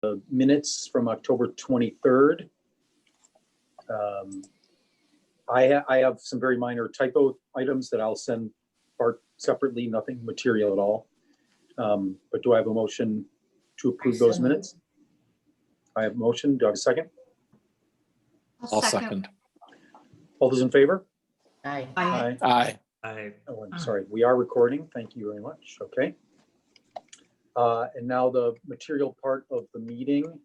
the minutes from October 23rd. I have some very minor typo items that I'll send Bart separately, nothing material at all. But do I have a motion to approve those minutes? I have a motion. Do I have a second? I'll second. All those in favor? Aye. Aye. Oh, I'm sorry. We are recording. Thank you very much. Okay. And now the material part of the meeting.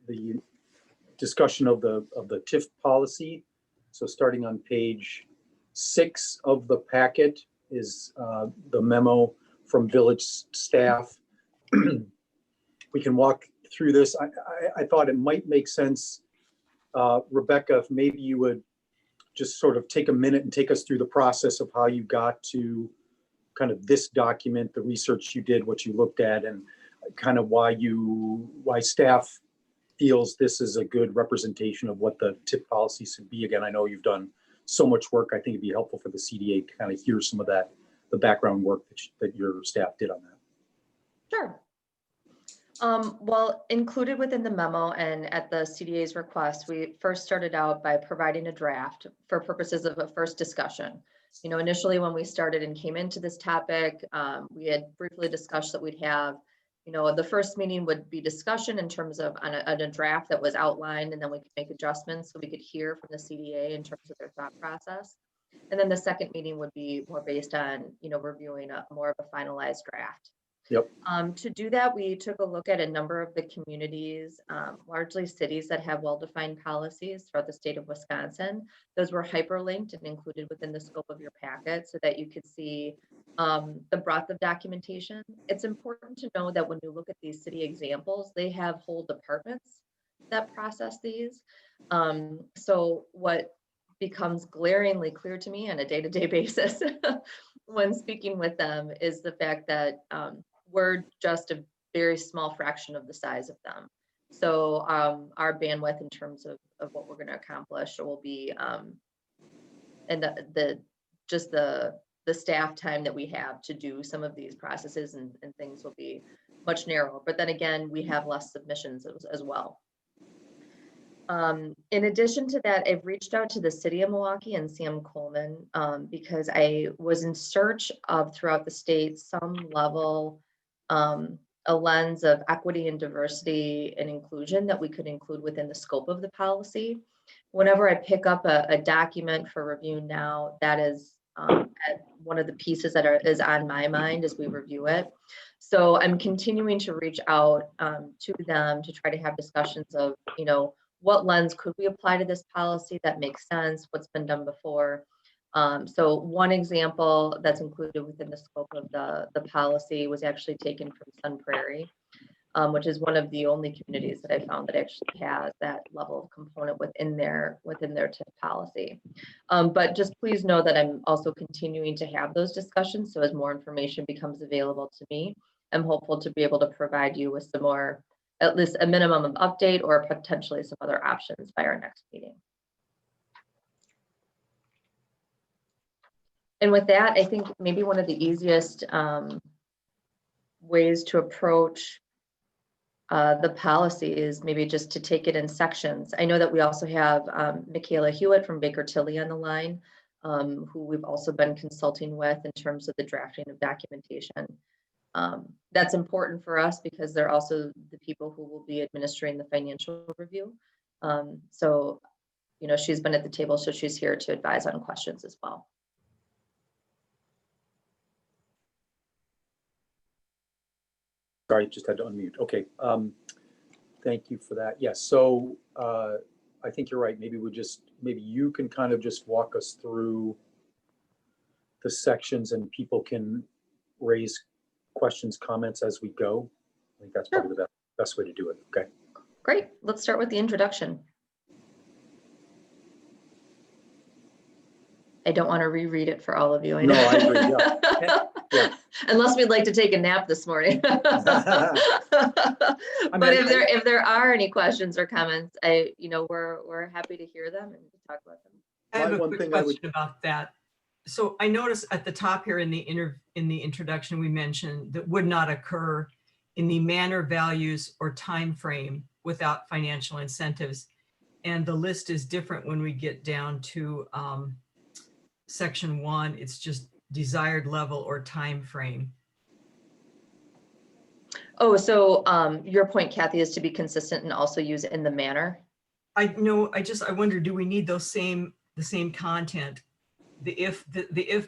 The discussion of the TIF policy. So starting on page 6 of the packet is the memo from village staff. We can walk through this. I thought it might make sense, Rebecca, if maybe you would just sort of take a minute and take us through the process of how you got to kind of this document, the research you did, what you looked at, and kind of why staff feels this is a good representation of what the TIP policy should be. Again, I know you've done so much work. I think it'd be helpful for the CDA to kind of hear some of that, the background work that your staff did on that. Sure. Well, included within the memo and at the CDA's request, we first started out by providing a draft for purposes of a first discussion. You know, initially when we started and came into this topic, we had briefly discussed that we'd have, you know, the first meeting would be discussion in terms of on a draft that was outlined, and then we could make adjustments so we could hear from the CDA in terms of their thought process. And then the second meeting would be more based on, you know, reviewing more of a finalized draft. Yep. To do that, we took a look at a number of the communities, largely cities that have well-defined policies throughout the state of Wisconsin. Those were hyperlinked and included within the scope of your packet so that you could see the breadth of documentation. It's important to know that when you look at these city examples, they have whole departments that process these. So what becomes glaringly clear to me on a day-to-day basis when speaking with them is the fact that we're just a very small fraction of the size of them. So our bandwidth in terms of what we're going to accomplish will be, and the staff time that we have to do some of these processes and things will be much narrower. But then again, we have less submissions as well. In addition to that, I've reached out to the city of Milwaukee and Sam Coleman because I was in search of throughout the state some level, a lens of equity and diversity and inclusion that we could include within the scope of the policy. Whenever I pick up a document for review now, that is one of the pieces that is on my mind as we review it. So I'm continuing to reach out to them to try to have discussions of, you know, what lens could we apply to this policy that makes sense, what's been done before. So one example that's included within the scope of the policy was actually taken from Sun Prairie, which is one of the only communities that I found that actually has that level of component within their TIP policy. But just please know that I'm also continuing to have those discussions. So as more information becomes available to me, I'm hopeful to be able to provide you with some more, at least a minimum of update or potentially some other options by our next meeting. And with that, I think maybe one of the easiest ways to approach the policy is maybe just to take it in sections. I know that we also have Michaela Hewitt from Baker Tilly on the line, who we've also been consulting with in terms of the drafting of documentation. That's important for us because they're also the people who will be administering the financial review. So, you know, she's been at the table, so she's here to advise on questions as well. Sorry, just had to unmute. Okay, thank you for that. Yes, so I think you're right. Maybe you can kind of just walk us through the sections and people can raise questions, comments as we go. I think that's probably the best way to do it. Okay. Great. Let's start with the introduction. I don't want to reread it for all of you. I know. No, I agree. Yeah. Yeah. Unless we'd like to take a nap this morning. But if there are any questions or comments, we're happy to hear them and talk about them. I have a quick question about that. So I noticed at the top here in the introduction we mentioned that would not occur in the manner, values, or time frame without financial incentives. And the list is different when we get down to section 1. It's just desired level or time frame. Oh, so your point, Kathy, is to be consistent and also use in the manner. I wonder, do we need the same content? The if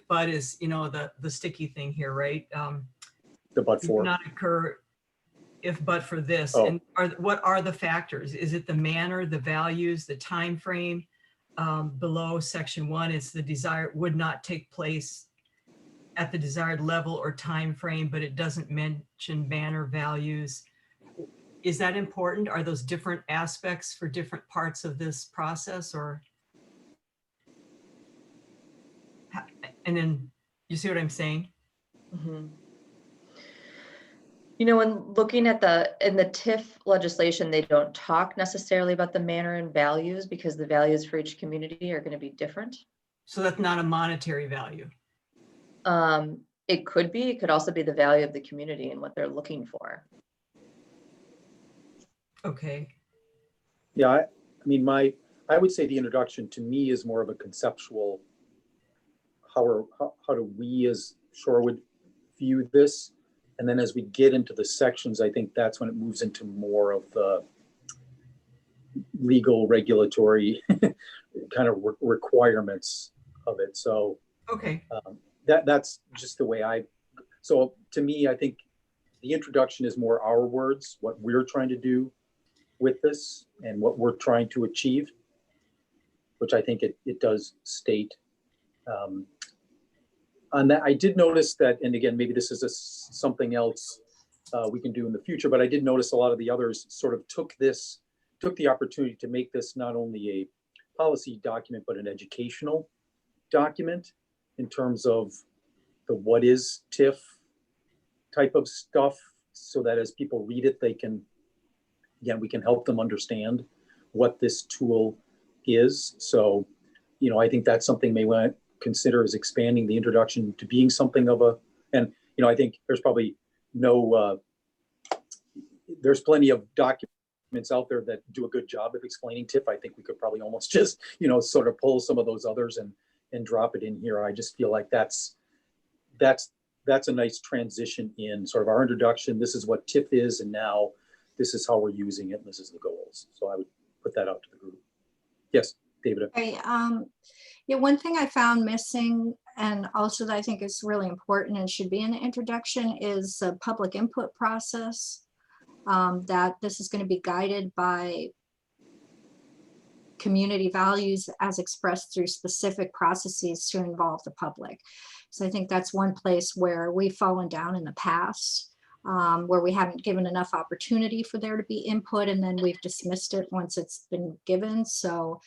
but is, the sticky thing here, right? The but for. Not occur if but for this. Oh. And what are the factors? Is it the manner, the values, the time frame? Below section 1, it's the desire would not take place at the desired level or time frame, but it doesn't mention manner, values. Is that important? Are those different aspects for different parts of this process, or? And then you see what I'm saying? Mm-hmm. When looking at in the TIF legislation, they don't talk necessarily about the manner and values because the values for each community are going to be different. So that's not a monetary value. It could be. It could also be the value of the community and what they're looking for. Okay. Yeah, I would say the introduction to me is more of a conceptual. How do we as Shorewood view this? And then as we get into the sections, I think that's when it moves into more of the legal regulatory kind of requirements of it. So okay, that's just the way so to me, I think the introduction is more our words, what we're trying to do with this and what we're trying to achieve, which I think it does state. On that, I did notice that, and again, maybe this is something else we can do in the future, but I did notice a lot of the others sort of took the opportunity to make this not only a policy document, but an educational document in terms of the what is TIF type of stuff, so that as people read it, we can help them understand what this tool is. So, I think that's something may want to consider, is expanding the introduction to being something of and I think there's probably there's plenty of documents out there that do a good job of explaining TIF. I think we could probably almost just, sort of pull some of those others and drop it in here. I just feel like that's a nice transition in sort of our introduction. This is what TIF is, and now this is how we're using it, and this is the goals. So I would put that out to the group. Yes, David. Okay, yeah, one thing I found missing, and also that I think is really important and should be in the introduction, is the public input process. That this is going to be guided by community values as expressed through specific processes to involve the public. So I think that's one place where we've fallen down in the past, where we haven't given enough opportunity for there to be input, and then we've dismissed it once it's been given. So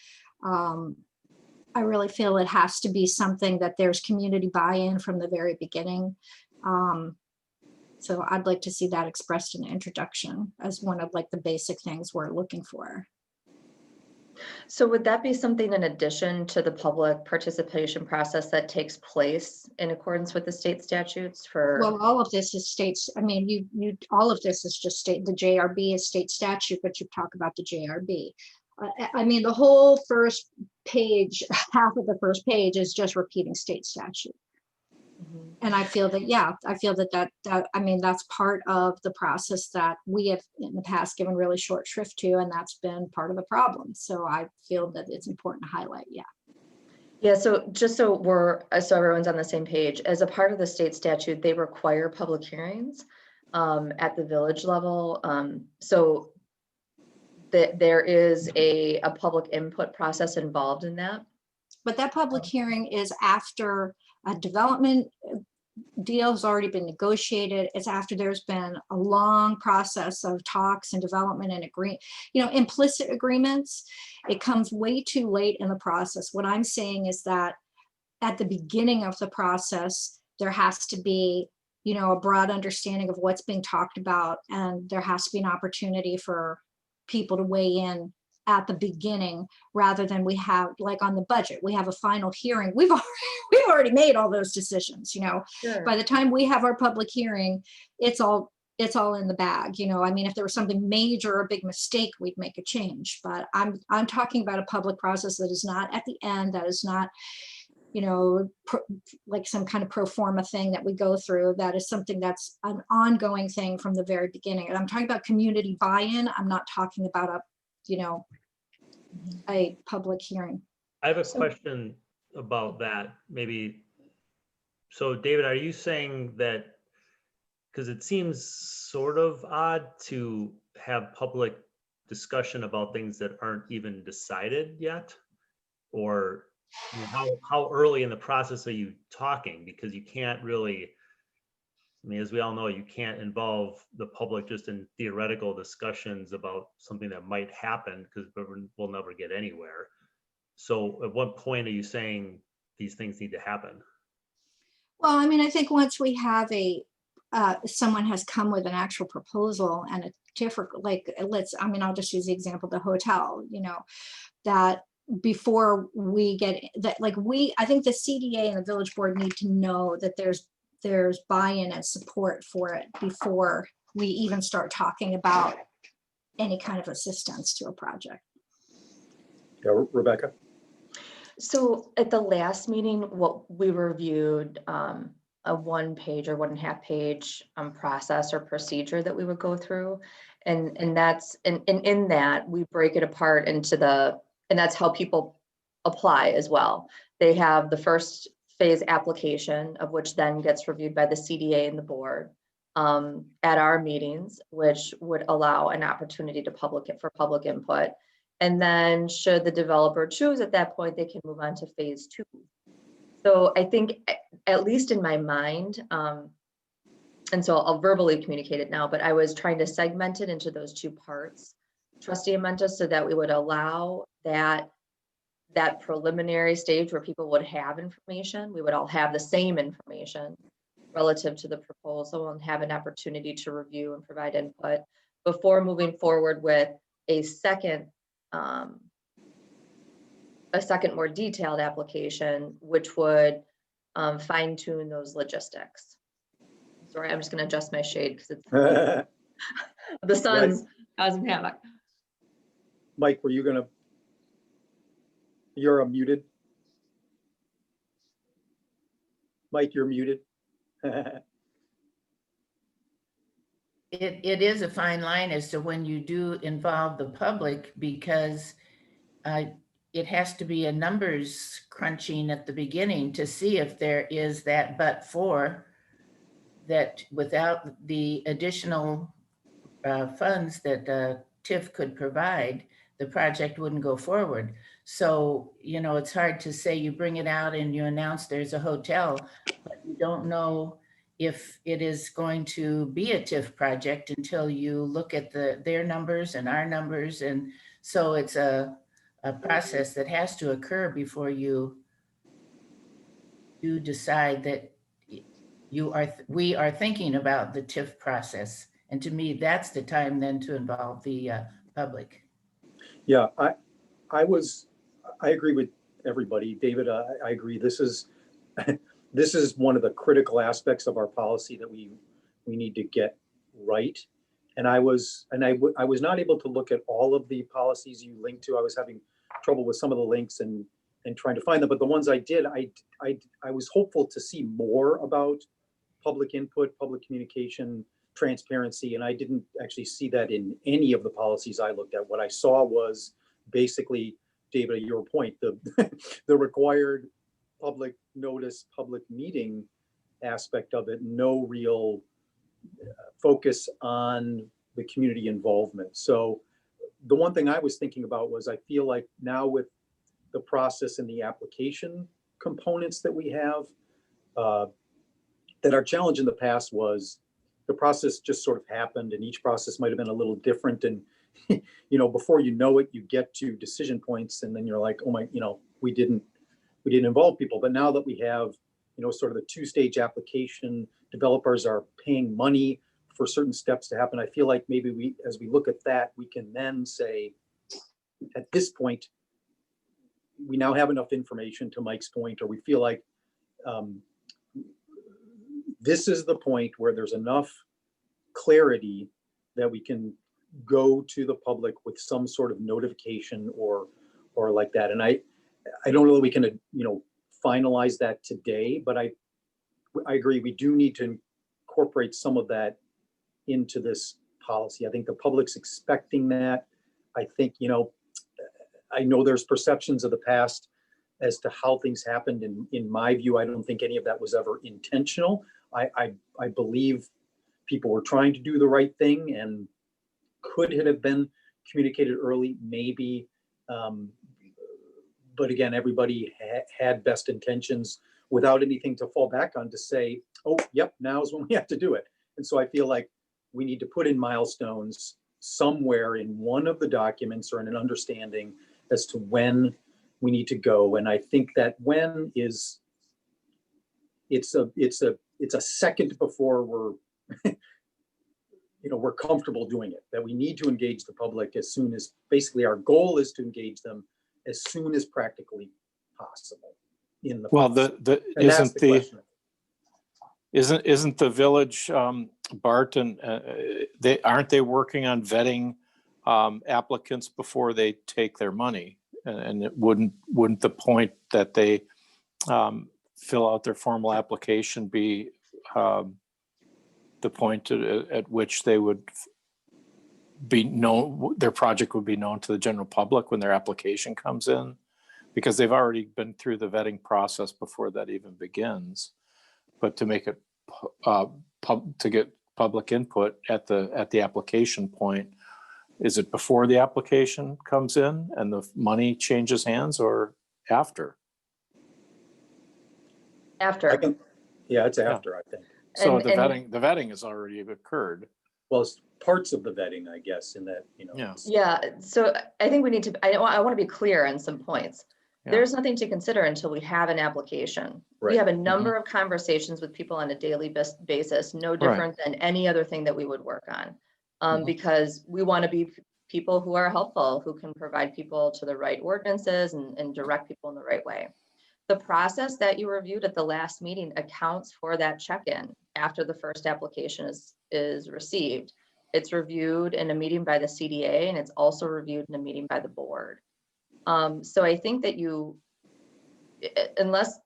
I really feel it has to be something that there's community buy-in from the very beginning. So I'd like to see that expressed in the introduction as one of the basic things we're looking for. So would that be something in addition to the public participation process that takes place in accordance with the state statutes for? Well, all of this is states. I mean, all of this is just state. The JRB is state statute, but you talk about the JRB. I mean, the whole first page, half of the first page is just repeating state statute. Mm-hmm. And I feel that, I mean, that's part of the process that we have in the past given really short shrift to, and that's been part of the problem. So I feel that it's important to highlight. Yeah. Yeah, so just so everyone's on the same page, as a part of the state statute, they require public hearings at the village level. So there is a public input process involved in that. But that public hearing is after a development deal has already been negotiated. It's after there's been a long process of talks and development and implicit agreements. It comes way too late in the process. What I'm saying is that at the beginning of the process, there has to be, a broad understanding of what's being talked about, and there has to be an opportunity for people to weigh in at the beginning, rather than we have, like on the budget, we have a final hearing. We've already made all those decisions. Sure. By the time we have our public hearing, it's all it's all in the bag. You know, I mean, if there was something major or a big mistake, we'd make a change. But I'm talking about a public process that is not at the end, that is not, you know, like some kind of pro forma thing that we go through. That is something that's an ongoing thing from the very beginning. And I'm talking about community buy-in. I'm not talking about a, you know, a public hearing. I have a question about that, maybe. So David, are you saying that, because it seems sort of odd to have public discussion about things that aren't even decided yet? Or you know, how early in the process are you talking? Because you can't really, I mean, as we all know, you can't involve the public just in theoretical discussions about something that might happen, because we'll never get anywhere. So at what point are you saying these things need to happen? Well, I mean, I think once we have someone has come with an actual proposal and a different, like, I mean, I'll just use the example, the hotel, you know, that before we get that, like, I think the CDA and the village board need to know that there's buy-in and support for it before we even start talking about any kind of assistance to a project. Yeah, Rebecca? So at the last meeting, what we reviewed a 1 page or 1.5 page process or procedure that we would go through. And that's, and in that we break it apart into and that's how people apply as well. They have the first phase application, of which then gets reviewed by the CDA and the board at our meetings, which would allow an opportunity for public input. And then should the developer choose at that point, they can move on to phase 2. So I think, at least in my mind, and so I'll verbally communicate it now, but I was trying to segment it into those 2 parts, trustee Amenta, so that we would allow that preliminary stage where people would have information. We would all have the same information relative to the proposal and have an opportunity to review and provide input before moving forward with a second more detailed application, which would fine tune those logistics. Sorry, I'm just going to adjust my shade because it's the sun's causing havoc. Mike, you're muted. Mike, you're muted. It is a fine line as to when you do involve the public, because it has to be a numbers crunching at the beginning to see if there is that but for that. Without the additional funds that TIF could provide, the project wouldn't go forward. So, you know, it's hard to say you bring it out and you announce there's a hotel, but you don't know if it is going to be a TIF project until you look at their numbers and our numbers. And so it's a process that has to occur before you decide that we are thinking about the TIF process. And to me, that's the time then to involve the public. Yeah, I agree with everybody. David, I agree. This is one of the critical aspects of our policy that we need to get right. And I was not able to look at all of the policies you linked to. I was having trouble with some of the links and trying to find them. But the ones I did, I was hopeful to see more about public input, public communication, transparency, and I didn't actually see that in any of the policies I looked at. What I saw was basically, David, at your point, the required public notice, public meeting aspect of it, no real focus on the community involvement. So the one thing I was thinking about was, I feel like now with the process and the application components that we have, that our challenge in the past was the process just sort of happened, and each process might have been a little different. And, you know, before you know it, you get to decision points and then you're like, oh my, you know, we didn't involve people. But now that we have, you know, sort of the 2-stage application, developers are paying money for certain steps to happen. I feel like maybe as we look at that, we can then say, at this point, we now have enough information, to Mike's point, or we feel like this is the point where there's enough clarity that we can go to the public with some sort of notification or like that. And I don't know that we can, finalize that today, but I agree, we do need to incorporate some of that into this policy. I think the public's expecting that. I think, I know there's perceptions of the past as to how things happened. And in my view, I don't think any of that was ever intentional. I believe people were trying to do the right thing, and could it have been communicated early? Maybe. But again, everybody had best intentions without anything to fall back on to say, oh, yep, now's when we have to do it. And so I feel like we need to put in milestones somewhere in one of the documents or in an understanding as to when we need to go. And I think that when is, it's a second before we're, we're comfortable doing it, that we need to engage the public as soon as, basically our goal is to engage them as soon as practically possible in the. Well, And that's the question. isn't the village, Bart, and aren't they working on vetting applicants before they take their money? And it wouldn't the point that they fill out their formal application be the point at which they would be known, their project would be known to the general public when their application comes in? Because they've already been through the vetting process before that even begins. But to make it to get public input at the application point, is it before the application comes in and the money changes hands, or after? After. Yeah, it's after, I think. So And- the vetting has already occurred. Well, it's parts of the vetting, I guess, in that, Yeah. Yeah, so I think we need to, I want to be clear on some points. Yeah. There's nothing to consider until we have an application. We Right. have a number of conversations with people on a daily basis, no different than any other thing that we would work on. Mhm. Because we want to be people who are helpful, who can provide people to the right ordinances and direct people in the right way. The process that you reviewed at the last meeting accounts for that check-in after the first application is received. It's reviewed in a meeting by the CDA, and it's also reviewed in a meeting by the board. So I think that unless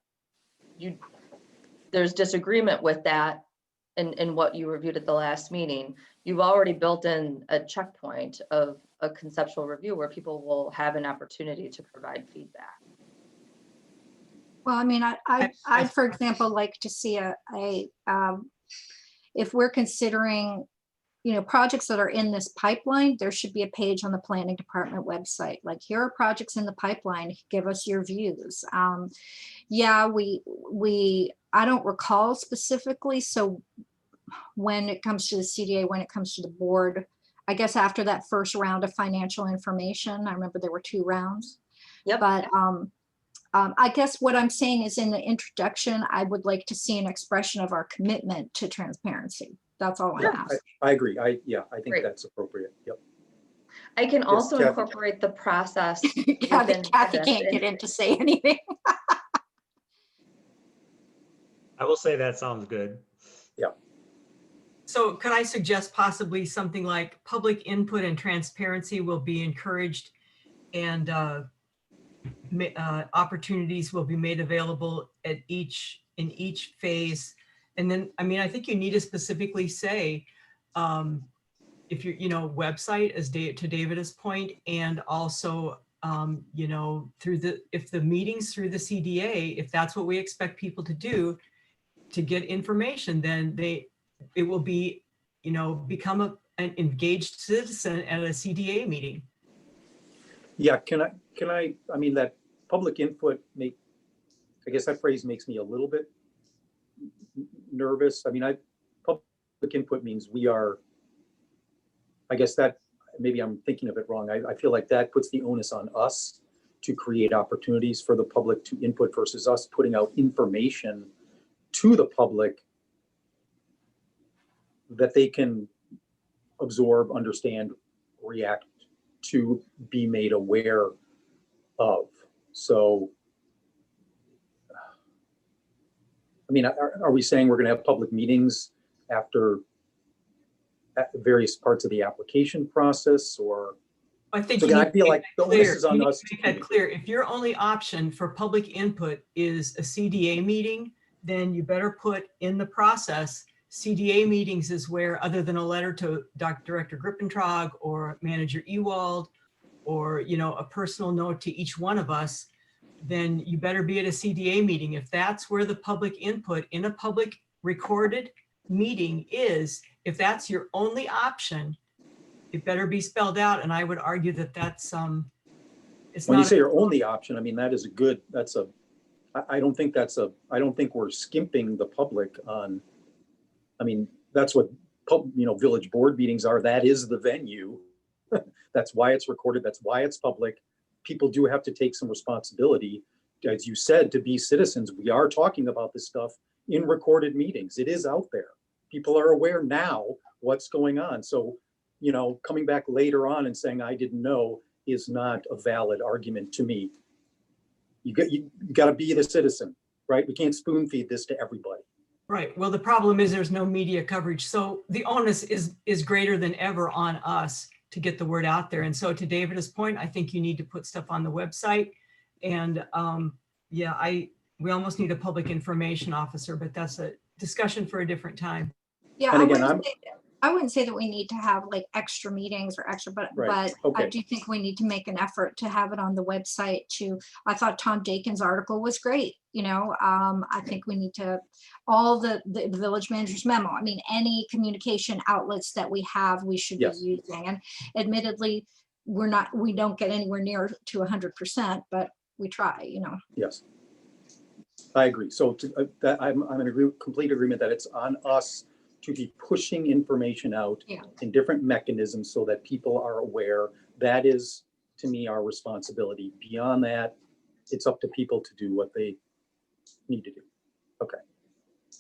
there's disagreement with that in what you reviewed at the last meeting, you've already built in a checkpoint of a conceptual review where people will have an opportunity to provide feedback. Well, I mean, I'd, for example, like to see if we're considering, projects that are in this pipeline, there should be a page on the planning department website. Like, here are projects in the pipeline, give us your views. Yeah, I don't recall specifically. So when it comes to the CDA, when it comes to the board, I guess after that first round of financial information, I remember there were 2 rounds. Yep. But I guess what I'm saying is, in the introduction, I would like to see an expression of our commitment to transparency. That's all I'm asking. I agree. I think Great. that's appropriate. Yep. I can also Kathy. incorporate the process. Kathy within Kathy this. can't get in to say anything. I will say that sounds good. So could I suggest possibly something like public input and transparency will be encouraged, and opportunities will be made available in each phase. And then, I mean, I think you need to specifically say, if you're, website, as to David's point, and also, if the meetings through the CDA, if that's what we expect people to do to get information, then it will be, become an engaged citizen at a CDA meeting. Yeah, I mean, that public input I guess that phrase makes me a little bit nervous. I mean, public input means I guess that, maybe I'm thinking of it wrong. I feel like that puts the onus on us to create opportunities for the public to input versus us putting out information to the public that they can absorb, understand, react to, be made aware of. So, I mean, are we saying we're going to have public meetings after various parts of the application process, or? I think So you again, need I feel to like make the that onus clear. is on You need us to to make that clear. If your only option for public input is a CDA meeting, then you better put in the process, CDA meetings is where, other than a letter to Director Grippentrog or Manager Ewald, or, you know, a personal note to each one of us, then you better be at a CDA meeting. If that's where the public input in a public recorded meeting is, if that's your only option, it better be spelled out. And I would argue that that's it's When you not. say your only option, I mean, that is a good, that's a, I don't think that's a, I don't think we're skimping the public on, I mean, that's what, you know, village board meetings are. That is the venue. That's why it's recorded. That's why it's public. People do have to take some responsibility. As you said, to be citizens, we are talking about this stuff in recorded meetings. It is out there. People are aware now what's going on. So, you know, coming back later on and saying, I didn't know, is not a valid argument to me. You got to be the citizen, right? We can't spoon feed this to everybody. Right. Well, the problem is there's no media coverage. So the onus is greater than ever on us to get the word out there. And so to David's point, I think you need to put stuff on the website. And yeah, we almost need a public information officer, but that's a discussion for a different time. Yeah, And I again, wouldn't say that we need to have like extra meetings or extra, but Right, but okay. I do think we need to make an effort to have it on the website too. I thought Tom Dakin's article was great. You know, I think we need to, all the village manager's memo. I mean, any communication outlets that we have, we should Yes. be using. And admittedly, we don't get anywhere near to 100%, but we try, you know. Yes, I agree. So I'm in complete agreement that it's on us to be pushing information out in different mechanisms so that people are aware. That is, to me, our responsibility. Beyond that, it's up to people to do what they need to do. Okay.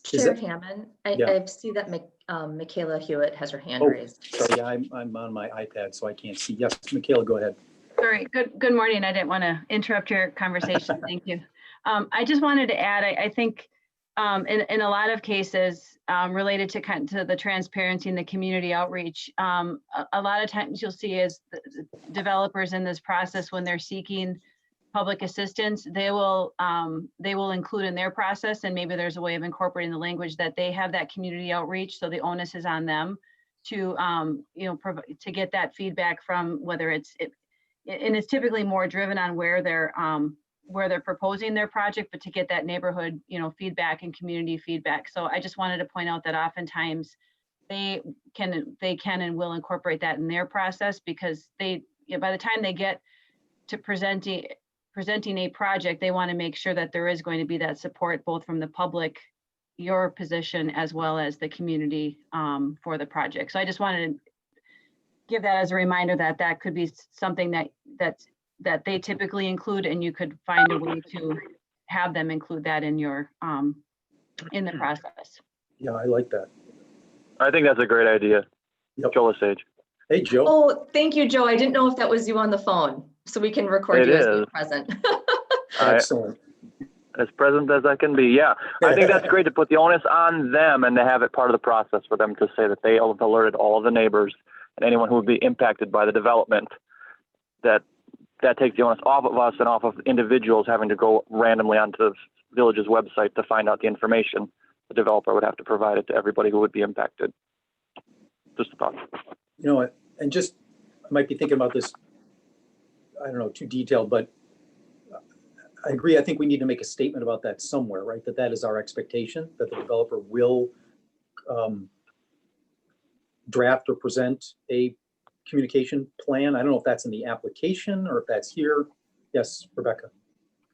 Chair Hammond, I see that Michaela Hewitt has her hand raised. Sorry, I'm on my iPad, so I can't see. Yes, Michaela, go ahead. Sorry, good morning. I didn't want to interrupt your conversation. Thank you. I just wanted to add, I think in a lot of cases related to the transparency and the community outreach, a lot of times you'll see as the developers in this process, when they're seeking public assistance, they will include in their process, and maybe there's a way of incorporating the language that they have that community outreach. So the onus is on them to to get that feedback from, whether and it's typically more driven on where they're proposing their project, but to get that neighborhood, feedback and community feedback. So I just wanted to point out that oftentimes they can and will incorporate that in their process, because by the time they get to presenting a project, they want to make sure that there is going to be that support both from the public, your position, as well as the community for the project. So I just wanted to give that as a reminder that could be something that they typically include, and you could find a way to have them include that in your in the process. Yeah, I like that. I think that's a great idea. Yep. Joe Lesage. Hey, Joe. Oh, thank you, Joe. I didn't know if that was you on the phone, so we can record you as being present. Excellent. As present as I can be. Yeah, I think that's great to put the onus on them and to have it part of the process for them to say that they have alerted all of the neighbors and anyone who would be impacted by the development. That takes the onus off of us and off of individuals having to go randomly onto the village's website to find out the information. The developer would have to provide it to everybody who would be impacted. Just a thought. And just, I might be thinking about this, I don't know, too detailed, but I agree. I think we need to make a statement about that somewhere, right? That is our expectation, that the developer will draft or present a communication plan. I don't know if that's in the application or if that's here. Yes, Rebecca.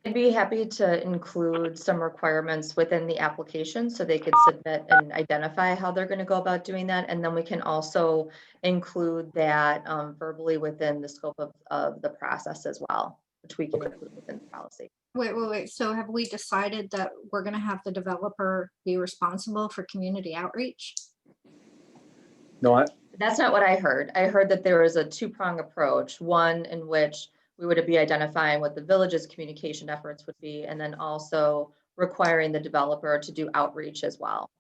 I'd be happy to include some requirements within the application so they could submit and identify how they're going to go about doing that. And then we can also include that verbally within the scope of the process as well, which we can include within the policy. Wait. So have we decided that we're going to have the developer be responsible for community outreach? No, That's not what I heard. I heard that there was a two-prong approach, one in which we would be identifying what the village's communication efforts would be, and then also requiring the developer to do outreach as well.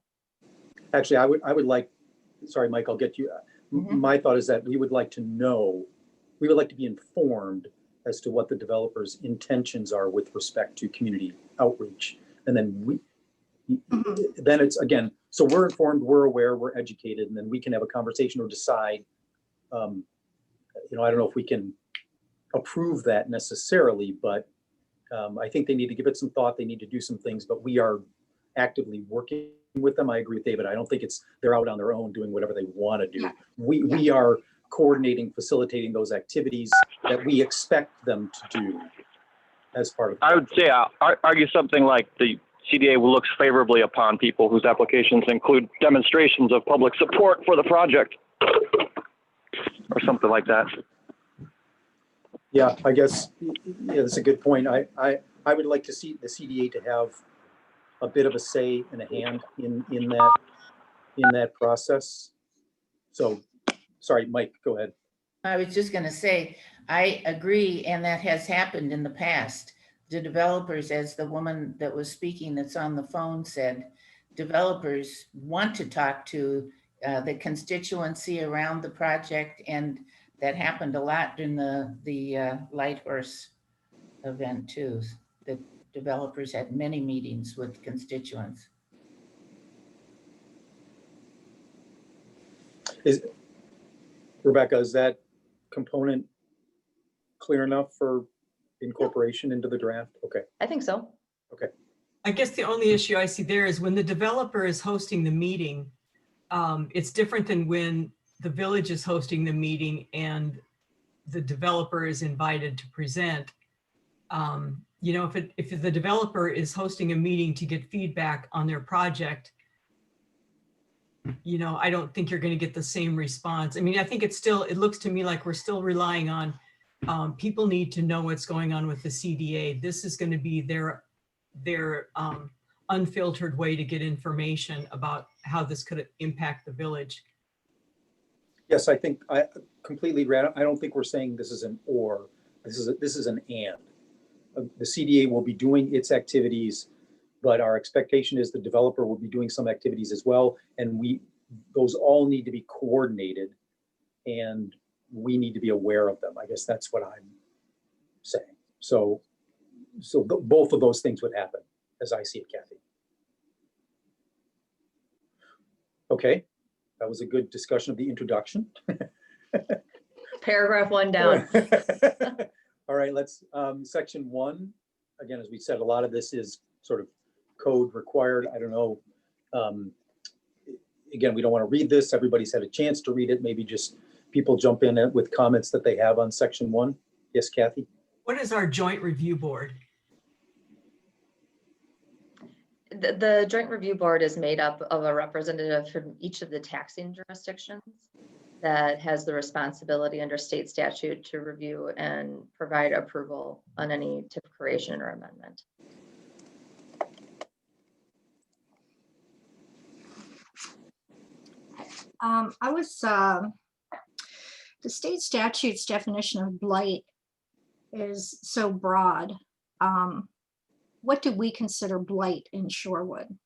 actually, I would like, sorry, Mike, I'll get you. my thought is that we would like to know, we would like to be informed as to what the developer's intentions are with respect to community outreach. And then then it's, again, so we're informed, we're aware, we're educated, and then we can have a conversation or decide, you know, I don't know if we can approve that necessarily, but I think they need to give it some thought. They need to do some things, but we are actively working with them. I agree with David. I don't think it's, they're out on their own doing whatever they want to do. Yeah. We are coordinating, facilitating those activities that we expect them to do as part of. I would say, argue something like the CDA looks favorably upon people whose applications include demonstrations of public support for the project, or something like that. Yeah, I guess, yeah, that's a good point. I would like to see the CDA to have a bit of a say and a hand in that process. So, sorry, Mike, go ahead. I was just going to say, I agree, and that has happened in the past. The developers, as the woman that was speaking that's on the phone said, developers want to talk to the constituency around the project, and that happened a lot during the Light Horse event too. The developers had many meetings with constituents. Rebecca, is that component clear enough for incorporation into the draft? Okay. I think so. I guess the only issue I see there is when the developer is hosting the meeting, it's different than when the village is hosting the meeting and the developer is invited to present. You know, if the developer is hosting a meeting to get feedback on their project, you know, I don't think you're going to get the same response. I mean, I think it's still, it looks to me like we're still relying on people need to know what's going on with the CDA. This is going to be their unfiltered way to get information about how this could impact the village. Yes, I think I completely agree. I don't think we're saying this is an or, this is an and. The CDA will be doing its activities, but our expectation is the developer will be doing some activities as well. And those all need to be coordinated and we need to be aware of them. I guess that's what I'm saying. So both of those things would happen as I see it, Kathy. Okay, that was a good discussion of the introduction. Paragraph 1 down. All right, let's, section 1. Again, as we said, a lot of this is sort of code required. I don't know. Again, we don't want to read this. Everybody's had a chance to read it. Maybe just people jump in with comments that they have on section 1. Yes, Kathy? What is our joint review board? The joint review board is made up of a representative from each of the taxing jurisdictions that has the responsibility under state statute to review and provide approval on any TIF creation or amendment. The state statute's definition of blight is so broad. What do we consider blight in Shorewood?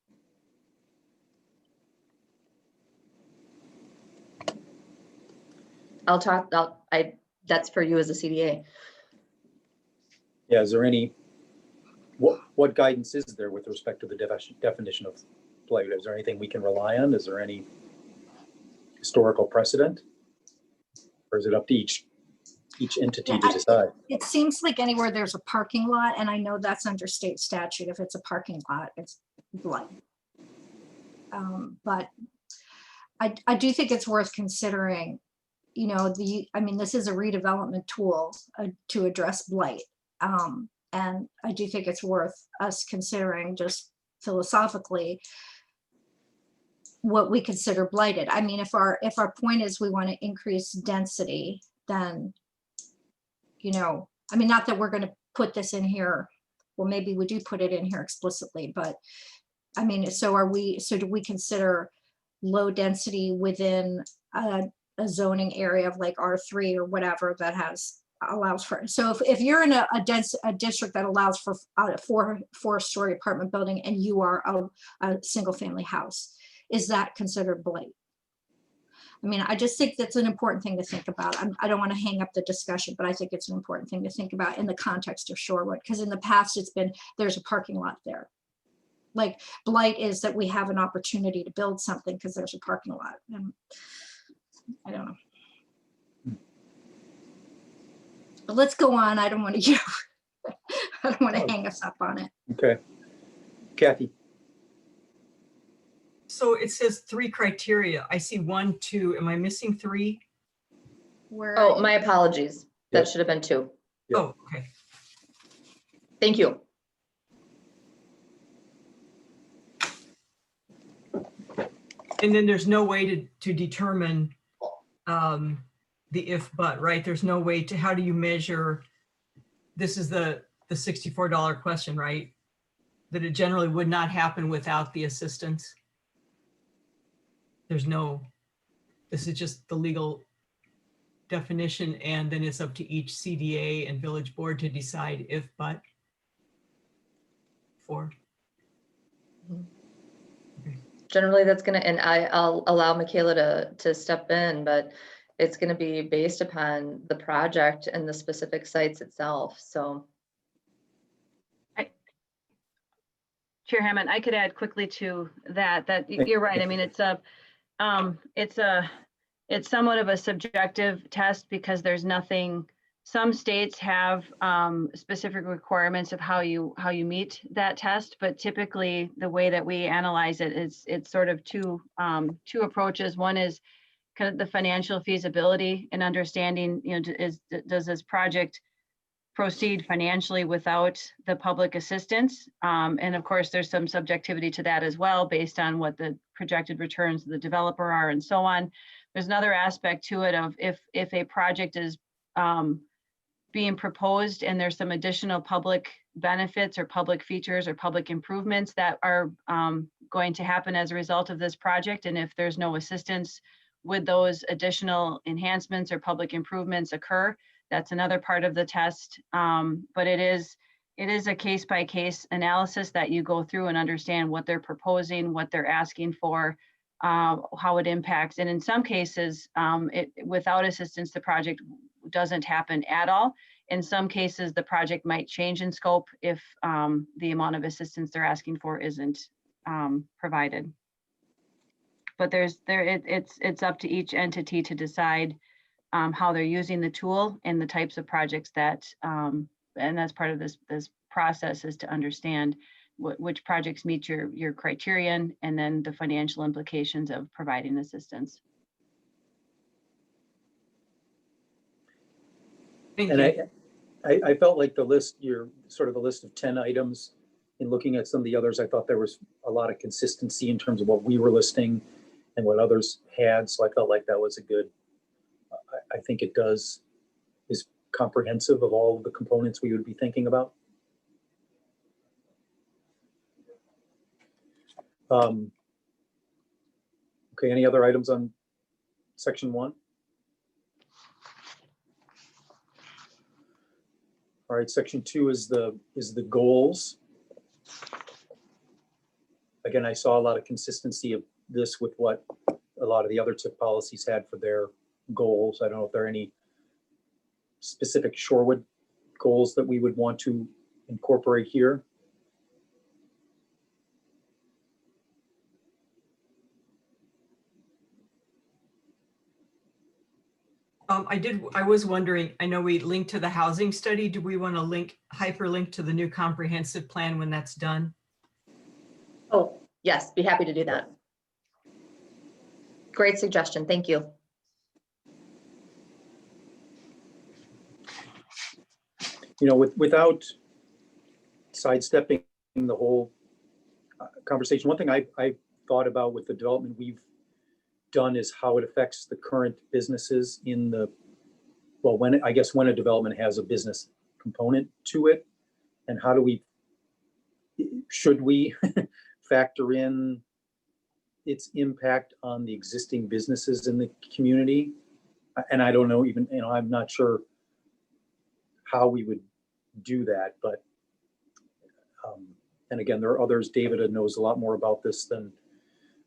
That's for you as a CDA. Yeah, is there any, what guidance is there with respect to the definition of blight? Is there anything we can rely on? Is there any historical precedent? Or is it up to each entity to decide? It seems like anywhere there's a parking lot, and I know that's under state statute. If it's a parking lot, it's blight. But I do think it's worth considering, you know, I mean, this is a redevelopment tool to address blight. And I do think it's worth us considering just philosophically what we consider blighted. I mean, if our point is we want to increase density, then, you know, I mean, not that we're going to put this in here. Well, maybe we do put it in here explicitly, but I mean, so do we consider low density within a zoning area of like R3 or whatever that allows for, so if you're in a district that allows for a four-story apartment building and you are a single family house, is that considered blight? I mean, I just think that's an important thing to think about. I don't want to hang up the discussion, but I think it's an important thing to think about in the context of Shorewood, because in the past it's been, there's a parking lot there. Like blight is that we have an opportunity to build something because there's a parking lot. And I don't know. But let's go on. I don't want to, I don't want to hang us up on it. Okay. Kathy? So it says 3 criteria. I see 1, 2. Am I missing 3? Where, Oh, my apologies. That Yep. should have been 2. Yep. Oh, okay. Thank you. And then there's no way to determine the if but, right? There's no way to, how do you measure? This is the $64 question, right? That it generally would not happen without the assistance. There's no, this is just the legal definition, and then it's up to each CDA and village board to decide if but for. Generally, that's gonna, and I'll allow Michaela to step in, but it's gonna be based upon the project and the specific sites itself, so. Chair Hammond, I could add quickly to that you're right. I mean, it's somewhat of a subjective test because there's nothing, some states have specific requirements of how you meet that test, but typically the way that we analyze it is it's sort of two approaches. One is kind of the financial feasibility and understanding, does this project proceed financially without the public assistance? And of course, there's some subjectivity to that as well, based on what the projected returns of the developer are and so on. There's another aspect to it of if a project is being proposed and there's some additional public benefits or public features or public improvements that are going to happen as a result of this project. And if there's no assistance, would those additional enhancements or public improvements occur? That's another part of the test. But it is a case-by-case analysis that you go through and understand what they're proposing, what they're asking for, how it impacts. And in some cases, without assistance, the project doesn't happen at all. In some cases, the project might change in scope if the amount of assistance they're asking for isn't provided. But it's up to each entity to decide how they're using the tool and the types of projects that, and that's part of this process, is to understand which projects meet your criterion, and then the financial implications of providing assistance. Thank And you. I felt like the list, your sort of a list of 10 items, in looking at some of the others, I thought there was a lot of consistency in terms of what we were listing and what others had. So I felt like that was a good, I think it is comprehensive of all of the components we would be thinking about. Okay, any other items on section 1? All right, section 2 is the goals. Again, I saw a lot of consistency of this with what a lot of the other TIF policies had for their goals. I don't know if there are any specific Shorewood goals that we would want to incorporate here. I was wondering, I know we linked to the housing study. Do we want to hyperlink to the new comprehensive plan when that's done? Oh, yes, be happy to do that. Great suggestion, thank you. Without sidestepping the whole conversation, one thing I thought about with the development we've done is how it affects the current businesses in the, well, when a development has a business component to it, and how do we, should we factor in its impact on the existing businesses in the community? And I don't know, even, I'm not sure how we would do that, but and again, there are others. David knows a lot more about this than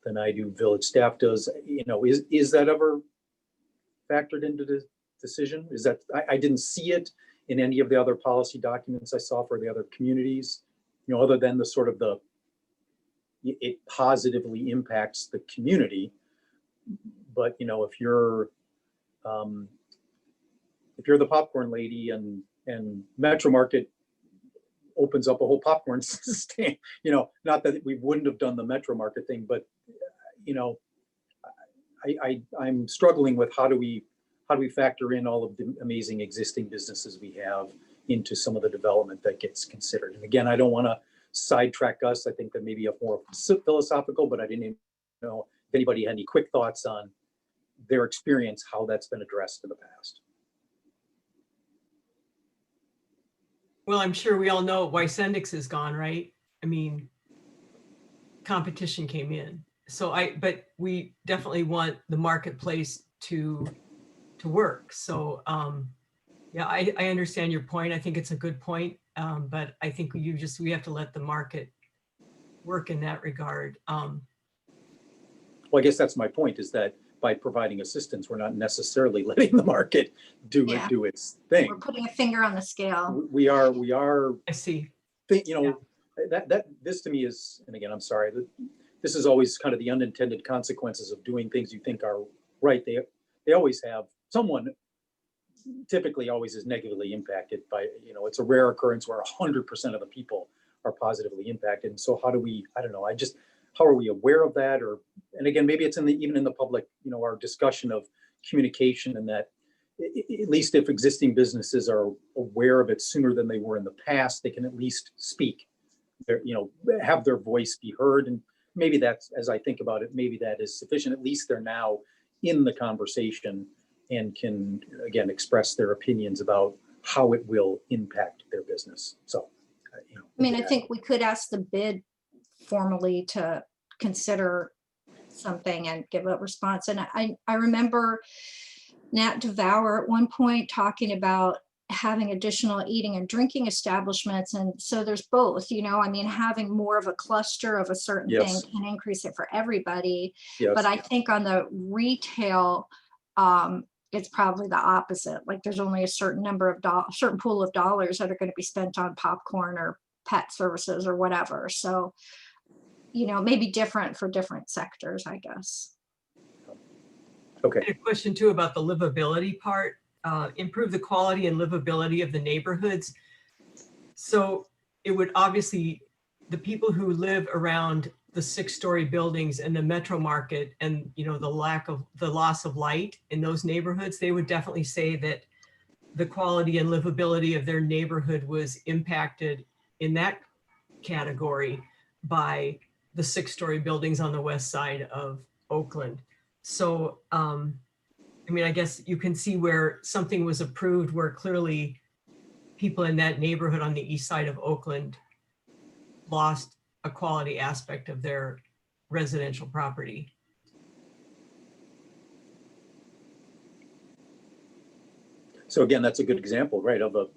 than I do. Village staff does. Is that ever factored into the decision? Is that, I didn't see it in any of the other policy documents I saw for the other communities, other than the sort of it positively impacts the community. But, if you're the popcorn lady and Metro Market opens up a whole popcorn stand, not that we wouldn't have done the Metro Market thing, but, I'm struggling with how do we factor in all of the amazing existing businesses we have into some of the development that gets considered. And again, I don't want to sidetrack us. I think that maybe a more philosophical, but I didn't even know if anybody had any quick thoughts on their experience, how that's been addressed in the past. Well, I'm sure we all know why Sendix is gone, right? I mean, competition came in. But we definitely want the marketplace to work. So yeah, I understand your point. I think it's a good point. But I think we have to let the market work in that regard. Well, I guess that's my point, is that by providing assistance, we're not necessarily letting the market do its thing. We're putting a finger on the scale. We are. I see. That this to me is, and again, I'm sorry, this is always kind of the unintended consequences of doing things you think are right. They always have someone, typically always is negatively impacted by, it's a rare occurrence where 100% of the people are positively impacted. And so how do we, I don't know, how are we aware of that? And again, maybe it's even in the public, our discussion of communication, and that at least if existing businesses are aware of it sooner than they were in the past, they can at least speak, have their voice be heard. And maybe that's, as I think about it, maybe that is sufficient. At least they're now in the conversation and can, again, express their opinions about how it will impact their business. So, I think we could ask the bid formally to consider something and give a response. And I remember Nat Devour at one point talking about having additional eating and drinking establishments. And so there's both, having more of a cluster of a certain thing can increase it for everybody. Yes. But I think on the retail, it's probably the opposite. Like there's only a certain number of certain pool of dollars that are going to be spent on popcorn or pet services or whatever. So, maybe different for different sectors, I guess. Okay. A question too about the livability part, improve the quality and livability of the neighborhoods. So it would obviously, the people who live around the 6-story buildings and the Metro Market and, the loss of light in those neighborhoods, they would definitely say that the quality and livability of their neighborhood was impacted in that category by the 6-story buildings on the west side of Oakland. So, I guess you can see where something was approved where clearly people in that neighborhood on the east side of Oakland lost a quality aspect of their residential property. So again, that's a good example, right, of a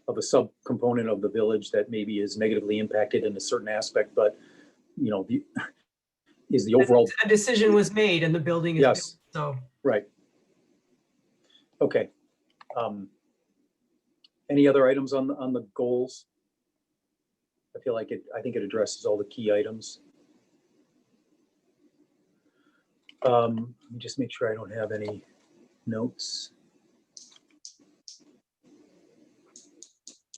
subcomponent of the village that maybe is negatively impacted in a certain aspect, but is the overall. A decision was made and the building is Yes. built, so. Right. Okay. Any other items on the goals? I feel like I think it addresses all the key items. Let me just make sure I don't have any notes.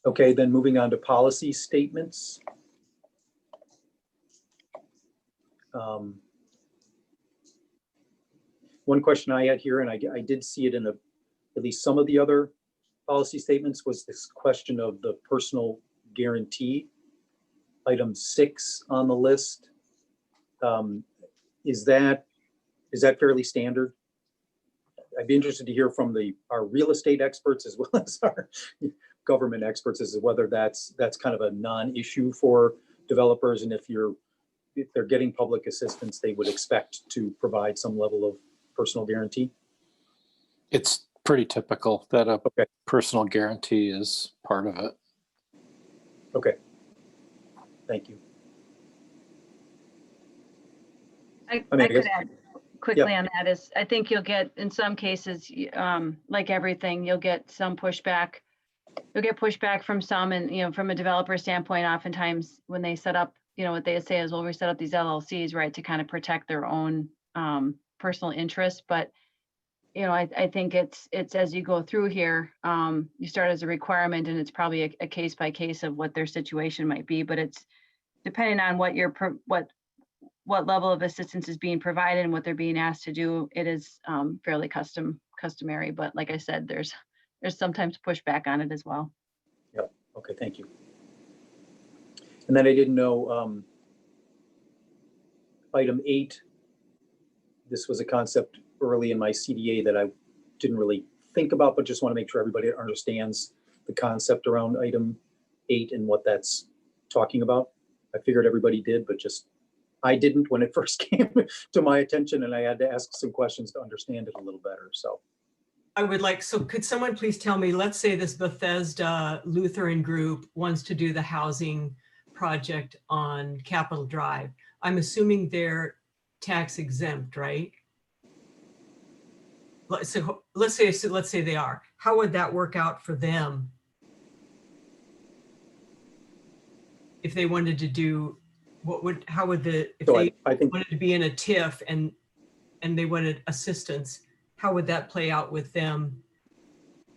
Okay, then moving on to policy statements. One question I had here, and I did see it in at least some of the other policy statements, was this question of the personal guarantee, item 6 on the list. Is that fairly standard? I'd be interested to hear from our real estate experts as well as our government experts as to whether that's kind of a non-issue for developers, and if they're getting public assistance, they would expect to provide some level of personal guarantee. It's pretty typical that a personal guarantee is part of it. Okay. Thank you. I I mean, I could guess- add quickly on that is, I think you'll get, in some cases, like everything, you'll get some pushback. You'll get pushback from some, and, from a developer standpoint, oftentimes when they set up, what they say is, well, we set up these LLCs, right, to kind of protect their own personal interests. But, I think it's as you go through here, you start as a requirement, and it's probably a case by case of what their situation might be, but it's depending on what level of assistance is being provided and what they're being asked to do. It is fairly customary, but like I said, there's sometimes pushback on it as well. Yep. Okay, thank you. And then I didn't know, item 8, this was a concept early in my CDA that I didn't really think about, but just want to make sure everybody understands the concept around item 8 and what that's talking about. I figured everybody did, but just I didn't when it first came to my attention, and I had to ask some questions to understand it a little better. So so could someone please tell me, let's say this Bethesda Lutheran group wants to do the housing project on Capitol Drive. I'm assuming they're tax exempt, right? So let's say they are. How would that work out for them if they wanted to do, I think wanted to be in a TIF and they wanted assistance, how would that play out with them?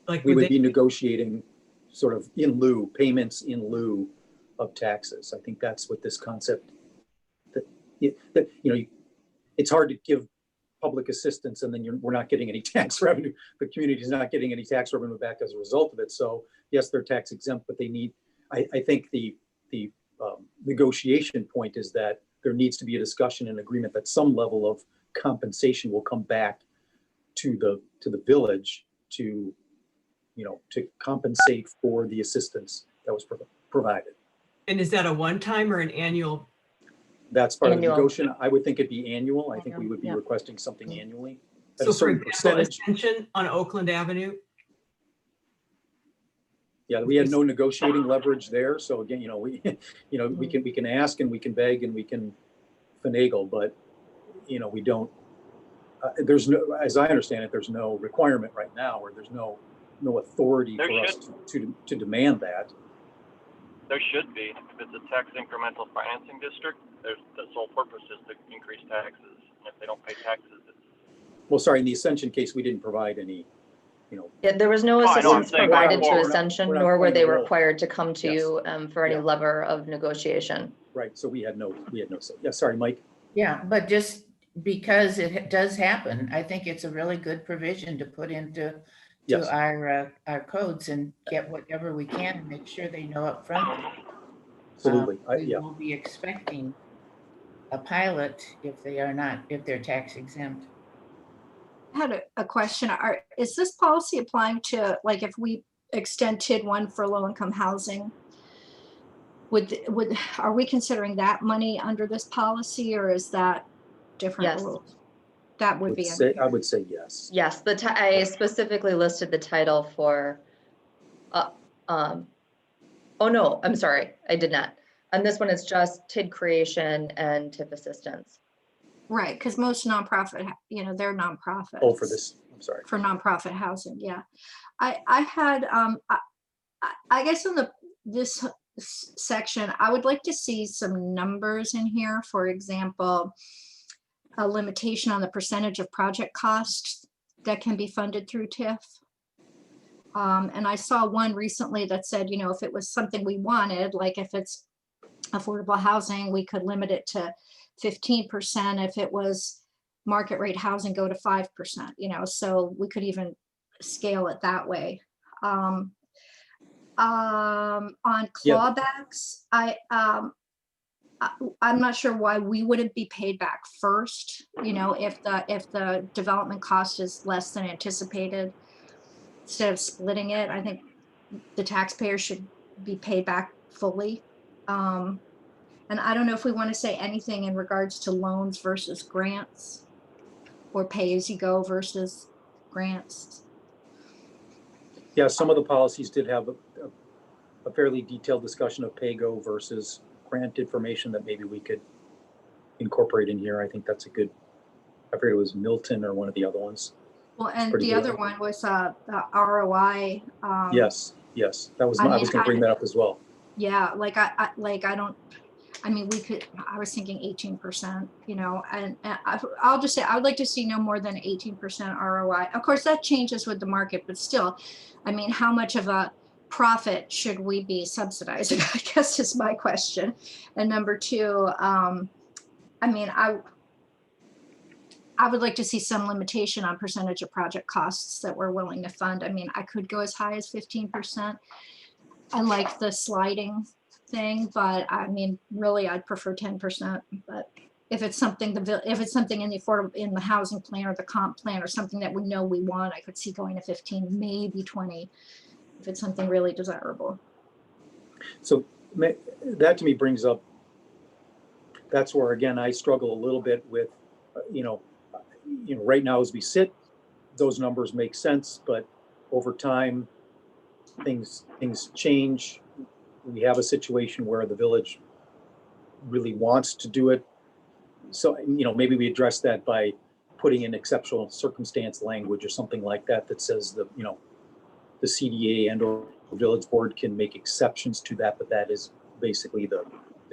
Like, we would be negotiating sort of in lieu, payments in lieu of taxes. I think that's what this concept, it's hard to give public assistance and then we're not getting any tax revenue. The community is not getting any tax revenue back as a result of it. So yes, they're tax exempt, but they need, I think the negotiation point is that there needs to be a discussion and agreement that some level of compensation will come back to the village to compensate for the assistance that was provided. And is that a one-time or an annual? That's part of the Annual. negotiation. I would think it'd be annual. I think we Annual, would be yeah. requesting something annually at So a for certain example, percentage. Ascension on Oakland Avenue? Yeah, we had no negotiating leverage there. So again, we can ask and we can beg and we can finagle, but we don't. There's no, as I understand it, there's no requirement right now, or there's no authority There for us to demand that. There should be. If it's a tax incremental financing district, the sole purpose is to increase taxes. And if they don't pay taxes, it's... Well, sorry, in the Ascension case, we didn't provide any, Yeah, there was no Oh, I know, I'm assistance saying provided going to forward. Ascension, We're not nor were playing they the role. required to come to Yes. you for any Yeah. lever of negotiation. right. So we had no, yeah, sorry, Mike. Yeah, but just because it does happen, I think it's a really good provision to put into Yes. our codes and get whatever we can and make sure they know up front. Absolutely. We Yeah. will be expecting a pilot if they're tax exempt. I had a question. Is this policy applying to, like, if we extend TID 1 for low-income housing, are we considering that money under this policy, or is that different Yes. rules? That would be. I would say yes. Yes, I specifically listed the title for, oh no, I'm sorry, I did not. On this one, it's just TID creation and TIF assistance. Right, because most nonprofit, they're nonprofits. Oh, for this, I'm sorry. For nonprofit housing, yeah. I had, I guess in this section, I would like to see some numbers in here. For example, a limitation on the percentage of project costs that can be funded through TIF. And I saw one recently that said, if it was something we wanted, like if it's affordable housing, we could limit it to 15%. If it was market rate housing, go to 5%, so we could even scale it that way. On clawbacks, I'm not sure why we wouldn't be paid back first, if the development cost is less than anticipated. Instead of splitting it, I think the taxpayer should be paid back fully. And I don't know if we want to say anything in regards to loans versus grants, or pay-as-you-go versus grants. Yeah, some of the policies did have a fairly detailed discussion of pay-go versus grant information that maybe we could incorporate in here. I think that's a good, I forget it was Milton or one of the other ones. Well, and Pretty the good. other one was the ROI. Yes, that was, I I mean, was gonna bring that up as well. Yeah, like I don't, I mean, I was thinking 18%, you know, and I'll just say, I would like to see no more than 18% ROI. Of course, that changes with the market, but still, I mean, how much of a profit should we be subsidizing? I guess is my question. And number two, I mean, I would like to see some limitation on percentage of project costs that we're willing to fund. I mean, I could go as high as 15%. I like the sliding thing, but I mean, really, I'd prefer 10%. But if it's something, if it's something in the housing plan or the comp plan or something that we know we want, I could see going to 15, maybe 20, if it's something really desirable. So that to me brings up, that's where, again, I struggle a little bit with, right now as we sit, those numbers make sense, but over time, things change. We have a situation where the village really wants to do it. So, maybe we address that by putting in exceptional circumstance language or something like that, that says the CDA and or village board can make exceptions to that, but that is basically the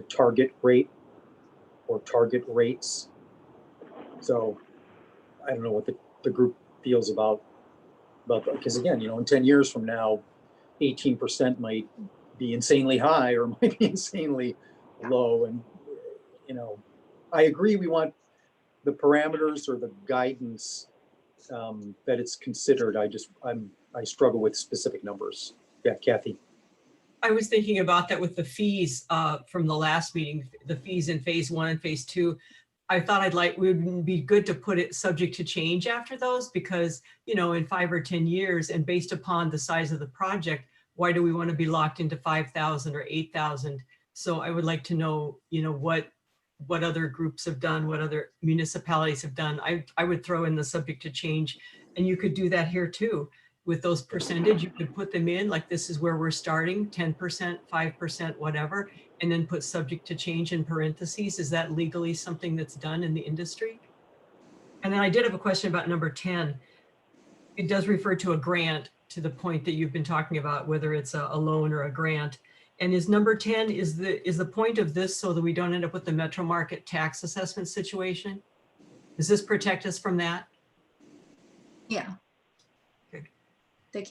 target rate or target rates. So I don't know what the group feels about that, because again, in 10 years from now, 18% might be insanely high or might be insanely low. And, I agree, we want the parameters or the guidance that it's considered. I struggle with specific numbers. Yeah, Kathy. I was thinking about that with the fees from the last meeting, the fees in phase 1 and phase 2. I thought it would be good to put it subject to change after those, because, in 5 or 10 years and based upon the size of the project, why do we want to be locked into 5,000 or 8,000? So I would like to know, what other groups have done, what other municipalities have done. I would throw in the subject to change, and you could do that here too. With those percentage, you could put them in, like this is where we're starting, 10%, 5%, whatever, and then put subject to change in parentheses. Is that legally something that's done in the industry? And then I did have a question about number 10. It does refer to a grant, to the point that you've been talking about, whether it's a loan or a grant. And is number 10, is the point of this so that we don't end up with the metro market tax assessment situation? Does this protect us from that? Yeah. Okay. They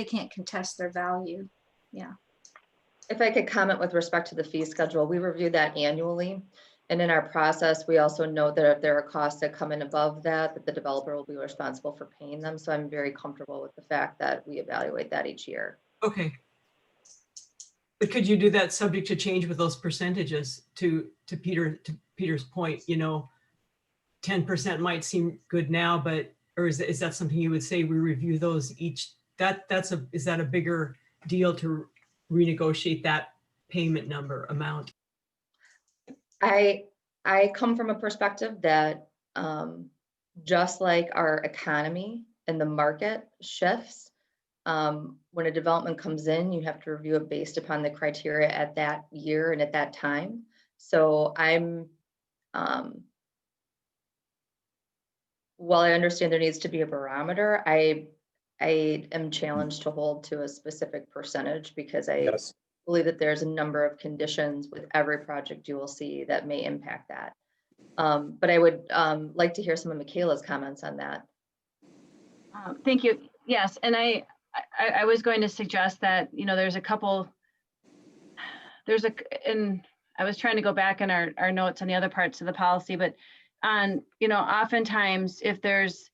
can't contest their value. Yeah. If I could comment with respect to the fee schedule, we review that annually. And in our process, we also note that if there are costs that come in above that the developer will be responsible for paying them. So I'm very comfortable with the fact that we evaluate that each year. Okay. But could you do that subject to change with those percentages to Peter's point, 10% might seem good now, or is that something you would say we review those each, is that a bigger deal to renegotiate that payment amount? I come from a perspective that just like our economy and the market shifts, when a development comes in, you have to review it based upon the criteria at that year and at that time. So while I understand there needs to be a barometer, I am challenged to hold to a specific percentage, because I believe that there's a number of conditions with every project you will see that may impact that. But I would like to hear some of Michaela's comments on that. Thank you. Yes, and I was going to suggest that, and I was trying to go back in our notes on the other parts of the policy, but oftentimes if there's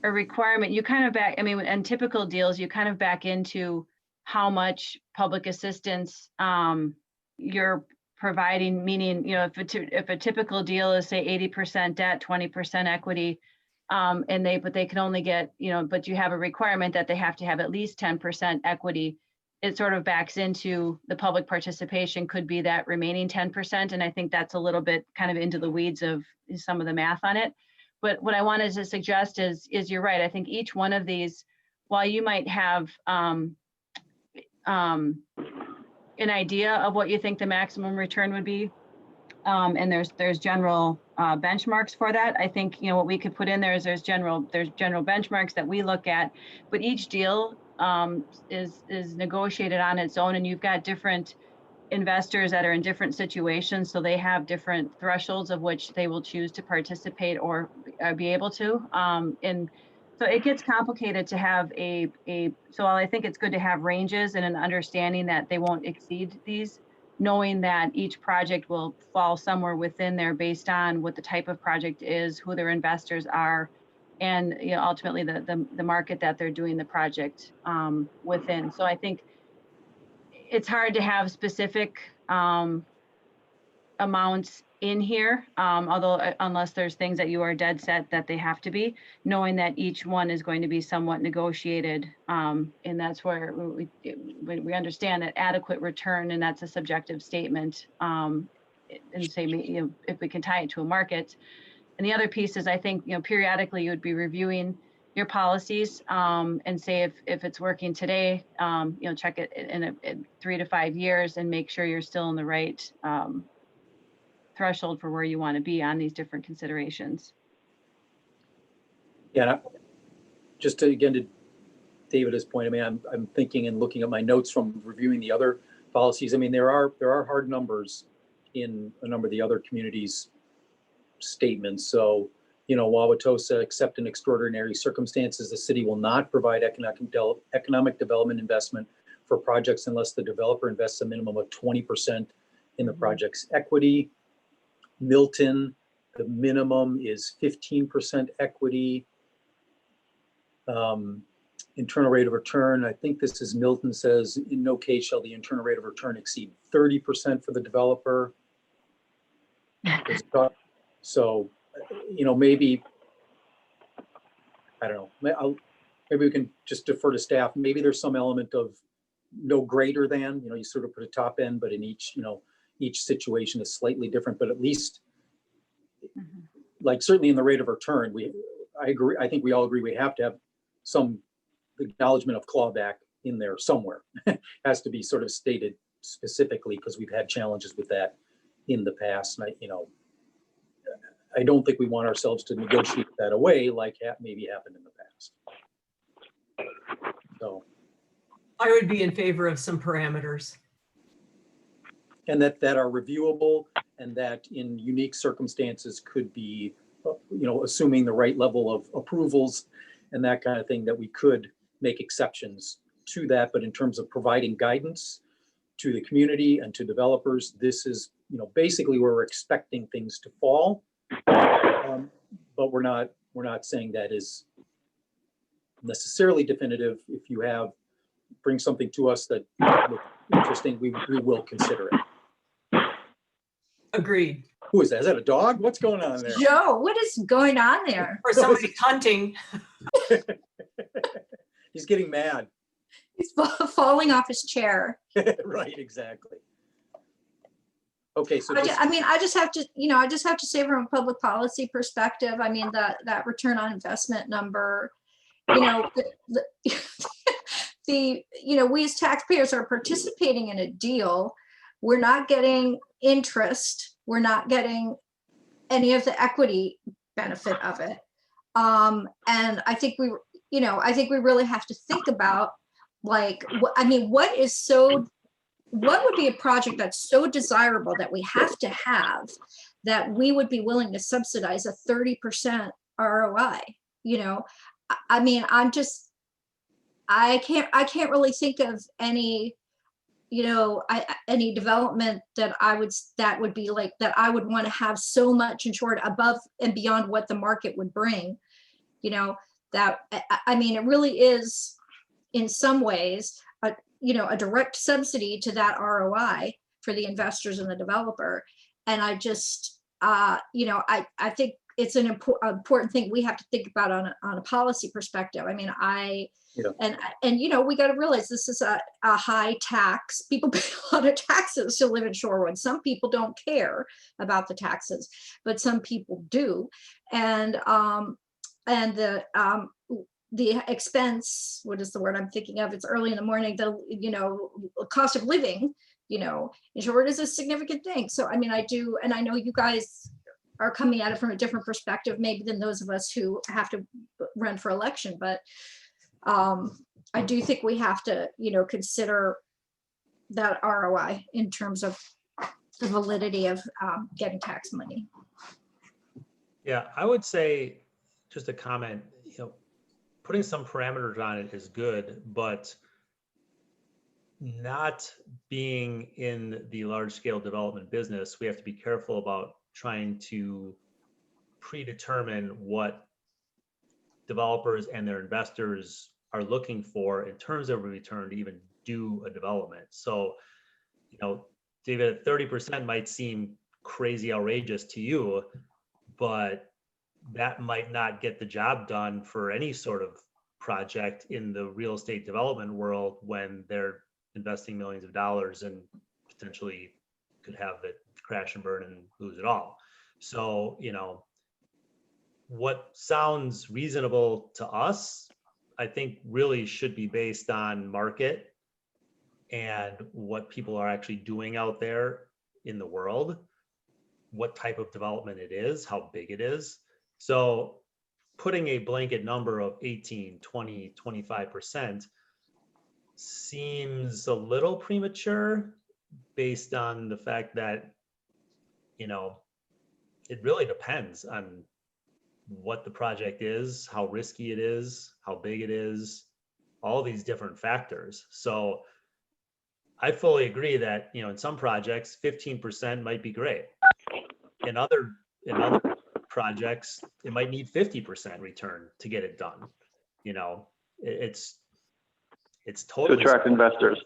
a requirement, you kind of in typical deals, you kind of back into how much public assistance you're providing, meaning, if a typical deal is say 80% debt, 20% equity, but they can only get, but you have a requirement that they have to have at least 10% equity, it sort of backs into the public participation could be that remaining 10%. And I think that's a little bit kind of into the weeds of some of the math on it. But what I wanted to suggest is you're right. I think each one of these, while you might have an idea of what you think the maximum return would be, and there's general benchmarks for that. I think, what we could put in there is there's general benchmarks that we look at, but each deal is negotiated on its own, and you've got different investors that are in different situations, so they have different thresholds of which they will choose to participate or be able to. And so it gets complicated to have so I think it's good to have ranges and an understanding that they won't exceed these, knowing that each project will fall somewhere within there based on what the type of project is, who their investors are, and ultimately the market that they're doing the project within. So I think it's hard to have specific amounts in here, although unless there's things that you are dead set that they have to be, knowing that each one is going to be somewhat negotiated. And that's where we understand that adequate return, and that's a subjective statement, and say, if we can tie it to a market. And the other piece is, I think, periodically you would be reviewing your policies, and say if it's working today, check it in 3 to 5 years and make sure you're still in the right threshold for where you want to be on these different considerations. Yeah, just to David's point, I mean, I'm thinking and looking at my notes from reviewing the other policies. I mean, there are hard numbers in a number of the other communities' statements. So, Wauwatosa, except in extraordinary circumstances, the city will not provide economic development investment for projects unless the developer invests a minimum of 20% in the project's equity. Milton, the minimum is 15% equity. Internal rate of return, I think this is Milton says, in no case shall the internal rate of return exceed 30% for the developer. So, maybe, I don't know, maybe we can just defer to staff. Maybe there's some element of no greater than, you sort of put a top end, but in each, each situation is slightly different, but at least, like certainly in the rate of return, I agree. I think we all agree we have to have some acknowledgement of clawback in there somewhere. Has to be sort of stated specifically, because we've had challenges with that in the past. And I don't think we want ourselves to negotiate that away like maybe happened in the past. So I would be in favor of some parameters. And that are reviewable, and that in unique circumstances could be, assuming the right level of approvals and that kind of thing, that we could make exceptions to that. But in terms of providing guidance to the community and to developers, this is, basically where we're expecting things to fall. But we're not saying that is necessarily definitive. If you bring something to us that looks interesting, we will consider it. Agreed. Who is that? Is that a dog? What's going on there? Joe, what is going on there? Or somebody's hunting. He's getting mad. He's falling off his chair. Right, exactly. Okay, so I just have to say, from a public policy perspective, I mean, that return on investment number, we as taxpayers are participating in a deal. We're not getting interest. We're not getting any of the equity benefit of it. And I think we really have to think about, like, what would be a project that's so desirable that we have to have, that we would be willing to subsidize a 30% ROI? I can't really think of any, any development that I would want to have so much insured above and beyond what the market would bring. It really is, in some ways, a direct subsidy to that ROI for the investors and the developer. And I just, I think it's an important thing we have to think about on a policy perspective. I mean, we got to realize this is a high tax. People pay a lot of taxes to live in Shorewood. Some people don't care about the taxes, but some people do. And the expense, what is the word I'm thinking of? It's early in the morning, the cost of living, in Shorewood is a significant thing. So, I mean, I do, and I know you guys are coming at it from a different perspective, maybe than those of us who have to run for election. But I do think we have to, consider that ROI in terms of the validity of getting tax money. Yeah, I would say, just a comment, putting some parameters on it is good, but not being in the large scale development business, we have to be careful about trying to predetermine what developers and their investors are looking for in terms of a return to even do a development. So, David, 30% might seem crazy outrageous to you, but that might not get the job done for any sort of project in the real estate development world when they're investing millions of dollars and potentially could have it crash and burn and lose it all. So, what sounds reasonable to us, I think really should be based on market and what people are actually doing out there in the world, what type of development it is, how big it is. So putting a blanket number of 18, 20, 25% seems a little premature based on the fact that, it really depends on what the project is, how risky it is, how big it is, all these different factors. So I fully agree that, in some projects, 15% might be great. In other projects, it might need 50% return to get it done. It's totally to attract investors.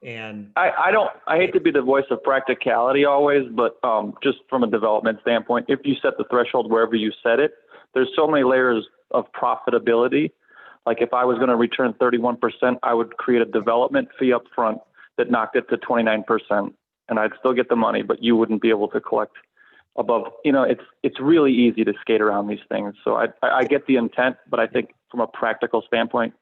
And I hate to be the voice of practicality always, but just from a development standpoint, if you set the threshold wherever you set it, there's so many layers of profitability. Like if I was going to return 31%, I would create a development fee up front that knocked it to 29%, and I'd still get the money, but you wouldn't be able to collect above. It's really easy to skate around these things. So I get the intent, but I think from a practical standpoint,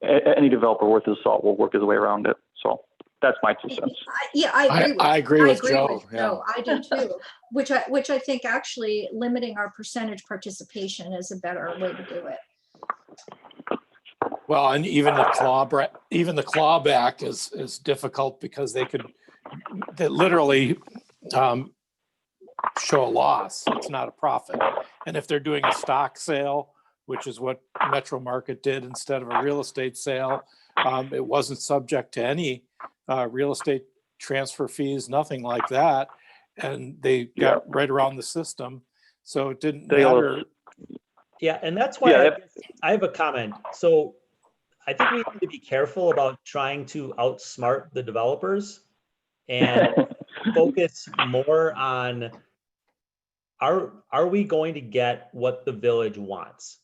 any developer worth his salt will work his way around it. So that's my 2 cents. Yeah, I agree with Joe. Joe. I do too. Which I think actually limiting our percentage participation is a better way to do it. Well, and even the clawback is difficult because they literally show a loss. It's not a profit. And if they're doing a stock sale, which is what Metro Market did instead of a real estate sale, it wasn't subject to any real estate transfer fees, nothing like that. And they got right around the system. So it didn't matter. Yeah, and that's why I have a comment. So I think we need to be careful about trying to outsmart the developers and focus more on, are we going to get what the village wants?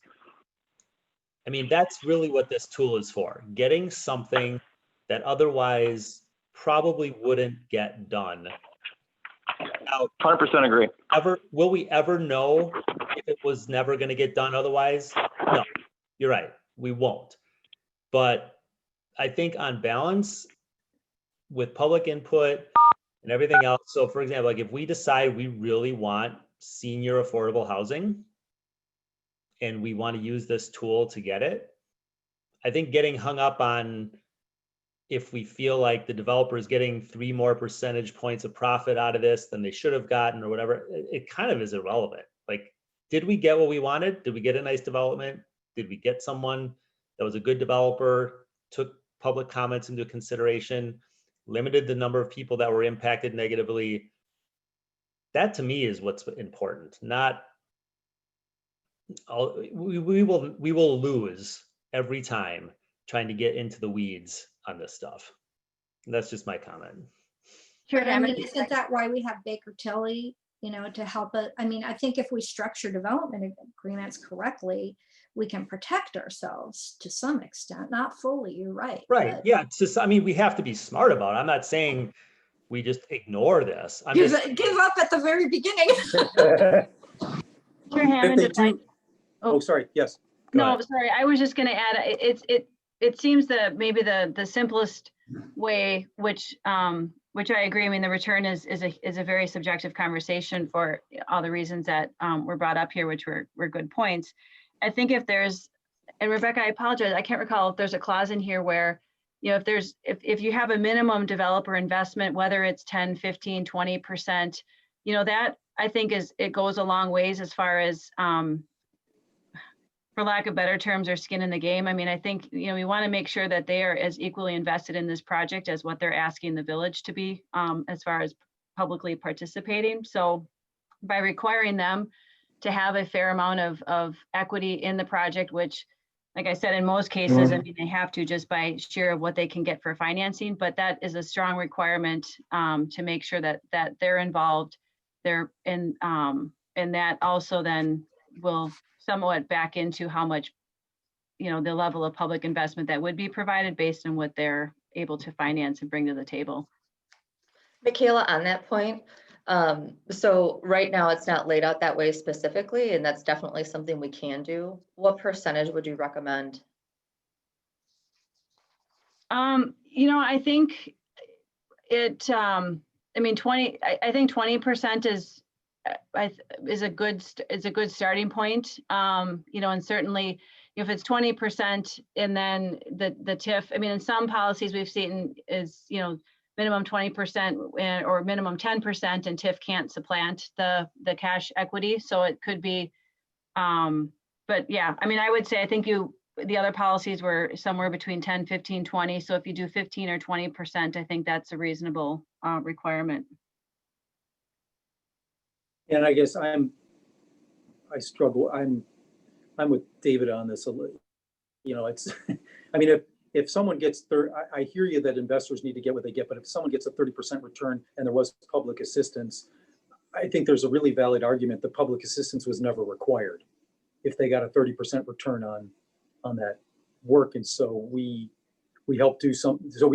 I mean, that's really what this tool is for, getting something that otherwise probably wouldn't get done. Now, 100% agree. Will we ever know if it was never going to get done otherwise? No, you're right. We won't. But I think on balance, with public input and everything else, so for example, like if we decide we really want senior affordable housing and we want to use this tool to get it, I think getting hung up on if we feel like the developer is getting 3 more percentage points of profit out of this than they should have gotten or whatever, it kind of is irrelevant. Like, did we get what we wanted? Did we get a nice development? Did we get someone that was a good developer, took public comments into consideration, limited the number of people that were impacted negatively? That to me is what's important. Not we will lose every time trying to get into the weeds on this stuff. And that's just my comment. Sure, But I mean, isn't that why we have Baker Tilly, to help it? I mean, I think if we structure development agreements correctly, we can protect ourselves to some extent, not fully, you're right. Right, yeah, I mean, we have to be smart about it. I'm not saying we just ignore this. Give up at the very beginning. Chair Hammond, Oh, sorry, yes. No, sorry, I was just going to add, it seems that maybe the simplest way, which which I agree. I mean, the return is a very subjective conversation for all the reasons that were brought up here, which were good points. I think if there's, and Rebecca, I apologize, I can't recall if there's a clause in here where, you know, if you have a minimum developer investment, whether it's 10, 15, 20%, you know, that I think it goes a long ways as far as, for lack of better terms, or skin in the game. I mean, I think, you know, we want to make sure that they are as equally invested in this project as what they're asking the village to be, as far as publicly participating. So by requiring them to have a fair amount of equity in the project, which, like I said, in most cases, I mean, they have to just by sheer of what they can get for financing, but that is a strong requirement to make sure that they're involved. They're in, and that also then will somewhat back into how much, you know, the level of public investment that would be provided based on what they're able to finance and bring to the table. Michaela, on that point, so right now it's not laid out that way specifically, and that's definitely something we can do. What percentage would you recommend? You know, I think it, I mean, I think 20% is a good starting point. You know, and certainly if it's 20% and then the TIF, I mean, in some policies we've seen is, you know, minimum 20% or minimum 10%, and TIF can't supplant the cash equity. So it could be, but yeah, I mean, I would say, I think the other policies were somewhere between 10, 15, 20. So if you do 15 or 20%, I think that's a reasonable requirement. And I guess I struggle. I'm with David on this a little. You know, it's, I mean, if someone gets I hear you that investors need to get what they get, but if someone gets a 30% return and there was public assistance, I think there's a really valid argument that public assistance was never required if they got a 30% return on that work. And so we helped do something. So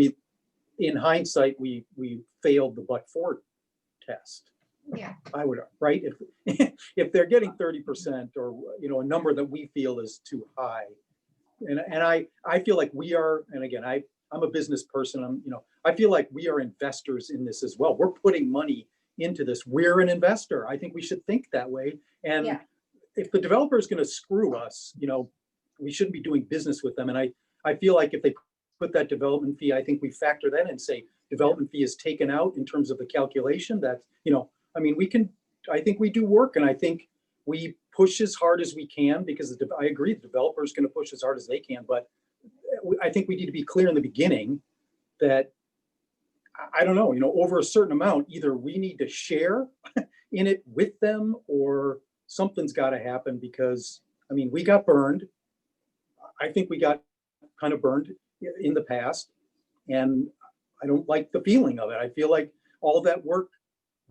in hindsight, we failed the but-for test. Yeah. I would, right? If they're getting 30% or, you know, a number that we feel is too high. And I feel like we are, and again, I'm a business person. I feel like we are investors in this as well. We're putting money into this. We're an investor. I think we should think that way. And Yeah. If the developer is going to screw us, you know, we shouldn't be doing business with them. And I feel like if they put that development fee, I think we factor that in and say development fee is taken out in terms of the calculation that, you know, I mean, I think we do work, and I think we push as hard as we can because I agree, the developer is going to push as hard as they can, but I think we need to be clear in the beginning that, I don't know, you know, over a certain amount, either we need to share in it with them or something's got to happen because, I mean, we got burned. I think we got kind of burned in the past, and I don't like the feeling of it. I feel like all that work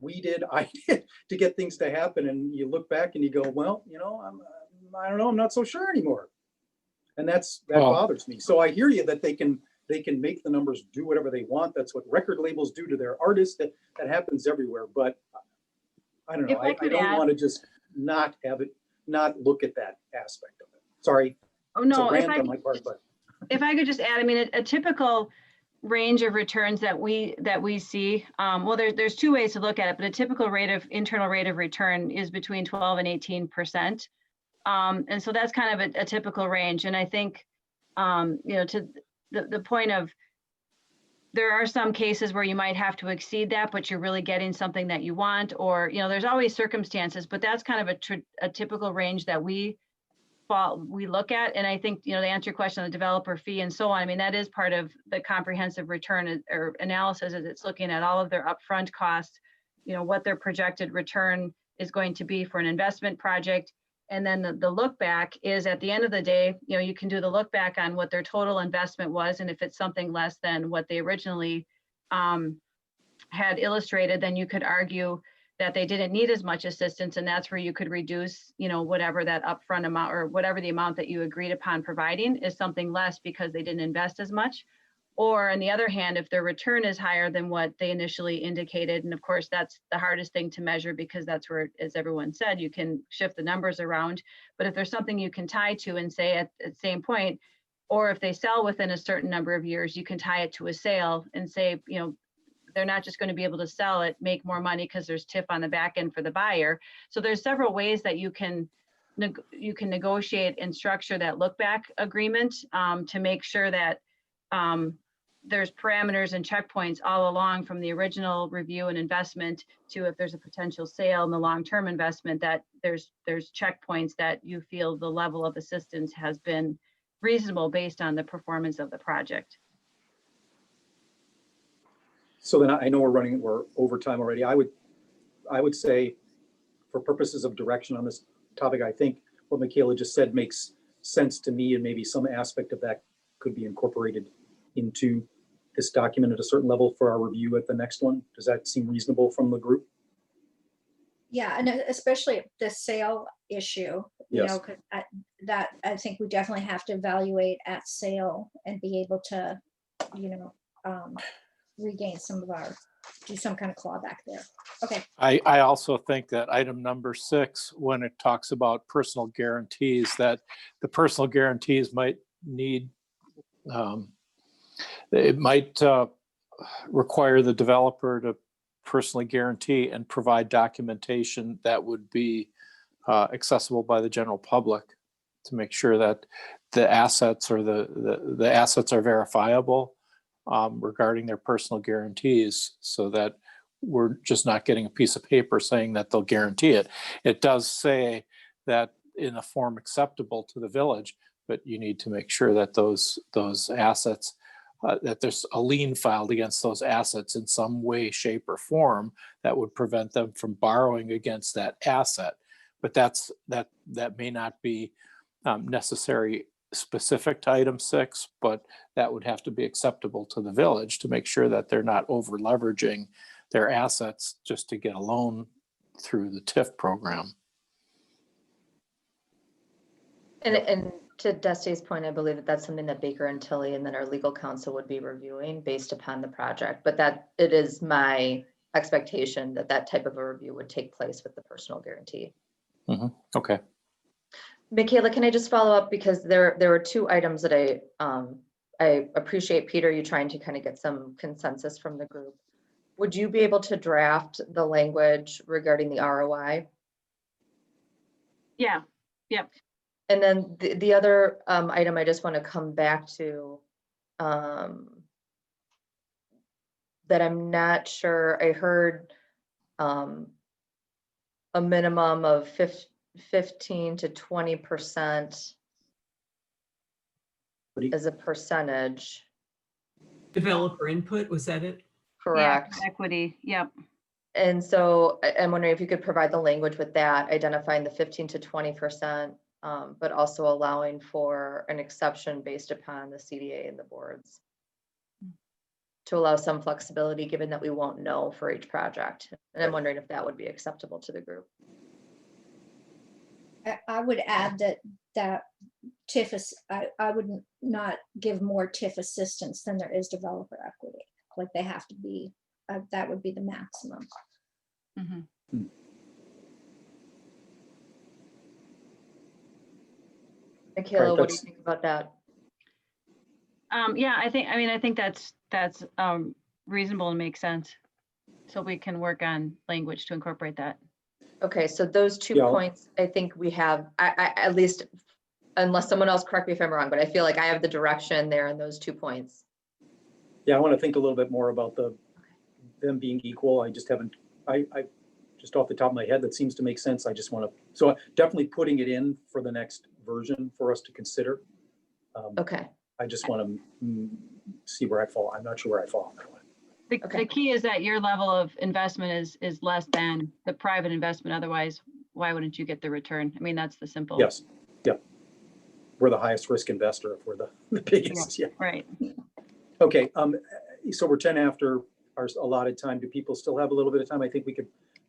we did, I did to get things to happen. And you look back and you go, well, you know, I don't know, I'm not so sure anymore. And that bothers me. So I hear you that they can make the numbers do whatever they want. That's what record labels do to their artists. That happens everywhere. But I don't know. I don't want to just not look at that aspect of it. Sorry. Oh, no. It's a rant on my part, but if I could just add, I mean, a typical range of returns that we see, well, there's two ways to look at it, but a typical internal rate of return is between 12 and 18%. And so that's kind of a typical range. And I think, you know, to the point of, there are some cases where you might have to exceed that, but you're really getting something that you want, or, you know, there's always circumstances, but that's kind of a typical range that we look at. And I think, you know, to answer your question on the developer fee and so on, I mean, that is part of the comprehensive return or analysis, as it's looking at all of their upfront costs, you know, what their projected return is going to be for an investment project. And then the look back is, at the end of the day, you know, you can do the look back on what their total investment was. And if it's something less than what they originally had illustrated, then you could argue that they didn't need as much assistance, and that's where you could reduce, you know, whatever that upfront amount or whatever the amount that you agreed upon providing is something less because they didn't invest as much. Or on the other hand, if their return is higher than what they initially indicated, and of course that's the hardest thing to measure because that's where, as everyone said, you can shift the numbers around. But if there's something you can tie to and say at the same point, or if they sell within a certain number of years, you can tie it to a sale and say, you know, they're not just going to be able to sell it, make more money because there's TIF on the back end for the buyer. So there's several ways that you can negotiate and structure that look back agreement to make sure that there's parameters and checkpoints all along from the original review and investment to if there's a potential sale in the long-term investment, that there's checkpoints that you feel the level of assistance has been reasonable based on the performance of the project. So then I know we're over time already. I would say, for purposes of direction on this topic, I think what Michaela just said makes sense to me, and maybe some aspect of that could be incorporated into this document at a certain level for our review at the next one. Does that seem reasonable from the group? Yeah, and especially the sale issue, you Yes. know, 'cause that I think we definitely have to evaluate at sale and be able to, you know, regain some of our, do some kind of clawback there. Okay. I also think that item number 6, when it talks about personal guarantees, that the personal guarantees might need, it might require the developer to personally guarantee and provide documentation that would be accessible by the general public to make sure that the assets or the assets are verifiable regarding their personal guarantees, so that we're just not getting a piece of paper saying that they'll guarantee it. It does say that in a form acceptable to the village, but you need to make sure that those assets, that there's a lien filed against those assets in some way, shape, or form that would prevent them from borrowing against that asset. But that may not be necessary specific to item 6, but that would have to be acceptable to the village to make sure that they're not over leveraging their assets just to get a loan through the TIF program. And to Dusty's point, I believe that that's something that Baker and Tilly and then our legal counsel would be reviewing based upon the project. But that it is my expectation that that type of a review would take place with the personal guarantee. Okay. Michaela, can I just follow up, because there were 2 items that I appreciate, Peter, you trying to kind of get some consensus from the group. Would you be able to draft the language regarding the ROI? Yeah, yep. And then the other item I just want to come back to, that I'm not sure, I heard a minimum of 15 to 20% as a percentage. Developer input, was that it? Correct. Yeah, equity, yep. And so I'm wondering if you could provide the language with that, identifying the 15 to 20%, but also allowing for an exception based upon the CDA and the boards, to allow some flexibility, given that we won't know for each project. And I'm wondering if that would be acceptable to the group. I would add that TIF is, I would not give more TIF assistance than there is developer equity. Like they have to be, that would be the maximum. Mm-hmm. Michaela, Right, what do you think about that? Yeah, I think that's reasonable and makes sense. So we can work on language to incorporate that. Okay, so those 2 Yeah. points, I think we have, I at least, unless someone else correct me if I'm wrong, but I feel like I have the direction there in those 2 points. Yeah, I want to think a little bit more about them being equal. I just haven't, I just off the top of my head, that seems to make sense. I just want to, so definitely putting it in for the next version for us to consider. Okay, I just want to see where I fall. I'm not sure where I fall on that one. The key is that your level of investment is less than the private investment. Otherwise, why wouldn't you get the return? I mean, that's the simple. Yes, yep. We're the highest risk investor if we're the biggest, yeah. Right. Okay, so we're 10 after our allotted time. Do people still have a little bit of time? I think we could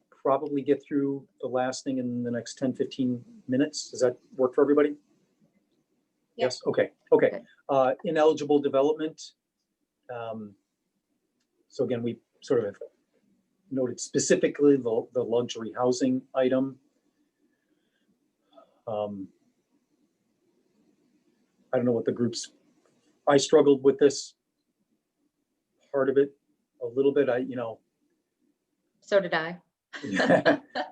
probably get through the last thing in the next 10, 15 minutes. Does that work for everybody? Yep. Yes, okay. Ineligible development. So again, we sort of have noted specifically the luxury housing item. I don't know what the groups, I struggled with this part of it. a little bit. So did I.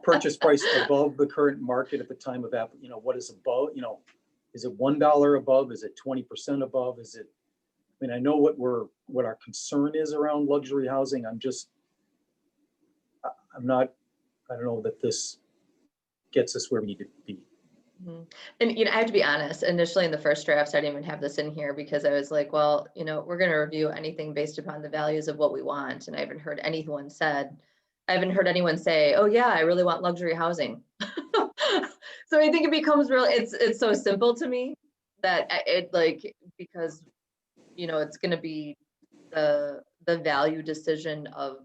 Purchase price above the current market at the time of app, what is above, is it $1 above? Is it 20% above? Is it, I know what our concern is around luxury housing. I don't know that this gets us where we need to be. And, I have to be honest, initially in the first drafts, I didn't even have this in here because I was like, well, we're going to review anything based upon the values of what we want. And I haven't heard anyone say, oh yeah, I really want luxury housing. So I think it becomes it's so simple to me that because, it's going to be the value decision of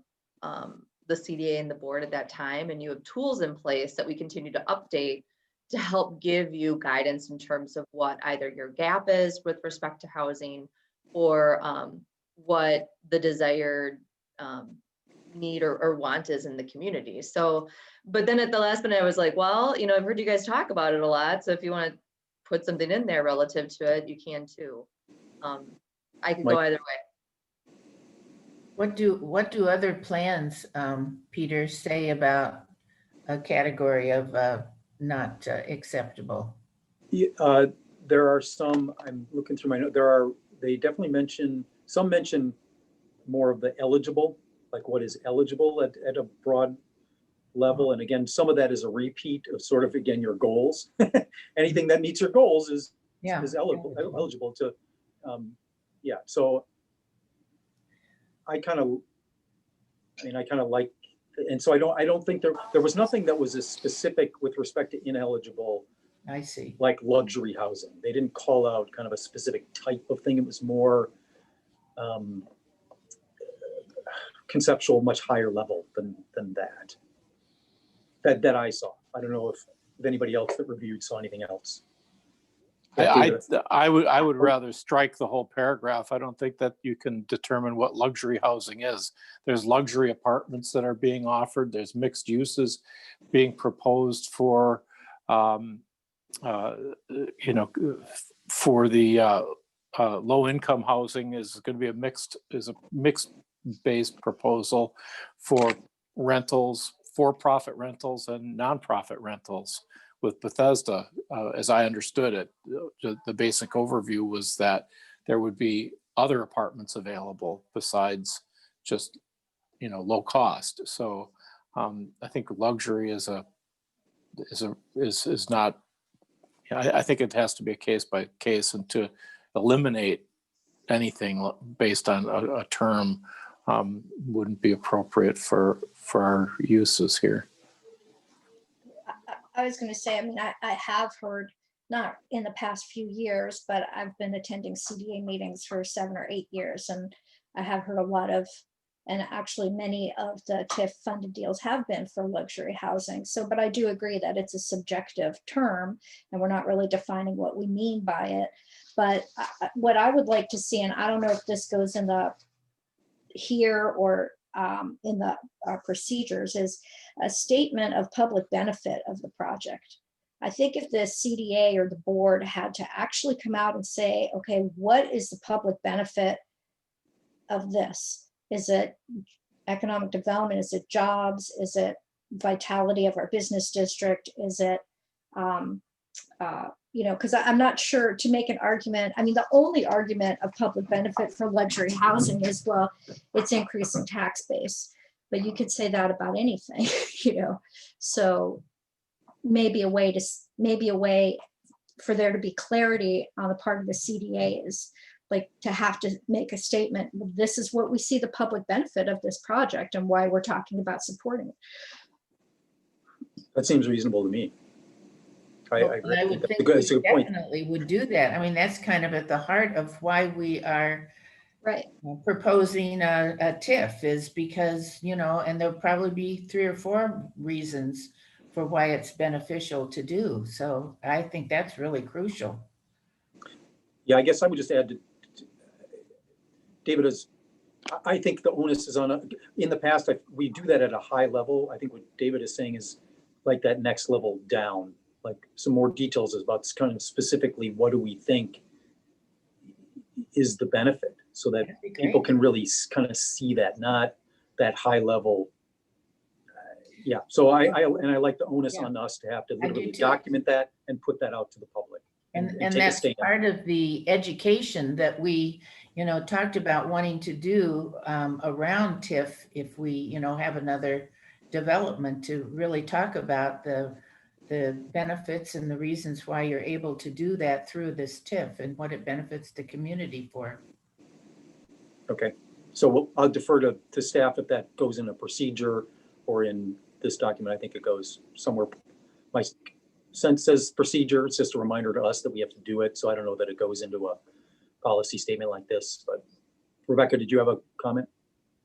the CDA and the board at that time. And you have tools in place that we continue to update to help give you guidance in terms of what either your gap is with respect to housing or what the desired need or want is in the community. So, but then at the last minute, I was like, well, I've heard you guys talk about it a lot. So if you want to put something in there relative to it, you can too. I can go either way. What do other plans, Peter, say about a category of not acceptable? There are some, I'm looking through my notes, they definitely mention more of the eligible, like what is eligible at a broad level. And again, some of that is a repeat of sort of, again, your goals. Anything that meets your goals is eligible to, so I kind of like, and so I don't think there was nothing that was as specific with respect to ineligible. I see. Like luxury housing. They didn't call out kind of a specific type of thing. It was more conceptual, much higher level than that I saw. I don't know if anybody else that reviewed saw anything else. I would rather strike the whole paragraph. I don't think that you can determine what luxury housing is. There's luxury apartments that are being offered. There's mixed uses being proposed for, for the low income housing is going to be a mixed based proposal for rentals, for-profit rentals and nonprofit rentals. With Bethesda, as I understood it, the basic overview was that there would be other apartments available besides just, low cost. So I think luxury is not. I think it has to be a case by case, and to eliminate anything based on a term wouldn't be appropriate for our uses here. I was going to say, I have heard, not in the past few years, but I've been attending CDA meetings for 7 or 8 years, and I have heard a lot of, and actually many of the TIF funded deals have been for luxury housing. So, but I do agree that it's a subjective term and we're not really defining what we mean by it. But what I would like to see, and I don't know if this goes in the here or in the procedures, is a statement of public benefit of the project. I think if the CDA or the board had to actually come out and say, okay, what is the public benefit of this? Is it economic development? Is it jobs? Is it vitality of our business district? Is it, because I'm not sure to make an argument. The only argument of public benefit for luxury housing is, well, it's increasing tax base, but you could say that about anything, So maybe a way for there to be clarity on the part of the CDA is like to have to make a statement. This is what we see the public benefit of this project and why we're talking about supporting it. That seems reasonable to me. I would think we definitely would do that. That's kind of at the heart of why we are proposing a TIF, is because, and there'll probably be 3 or 4 reasons for why it's beneficial to do. So I think that's really crucial. Yeah, I guess I would just add to David, I think the onus is on, in the past, we do that at a high level. I think what David is saying is like that next level down, like some more details about kind of specifically what do we think is the benefit. so that That'd be people great. can really kind of see that, not that high level. Yeah, so I like the onus Yeah. on us to have to I do literally too. document that and put that out to the public. And take a that's stand. part of the education that we, talked about wanting to do around TIF if we, have another development, to really talk about the benefits and the reasons why you're able to do that through this TIF and what it benefits the community for. Okay, so I'll defer to staff if that goes in a procedure or in this document. I think it goes somewhere. My sense says procedure. It's just a reminder to us that we have to do it. So I don't know that it goes into a policy statement like this. But Rebecca, did you have a comment?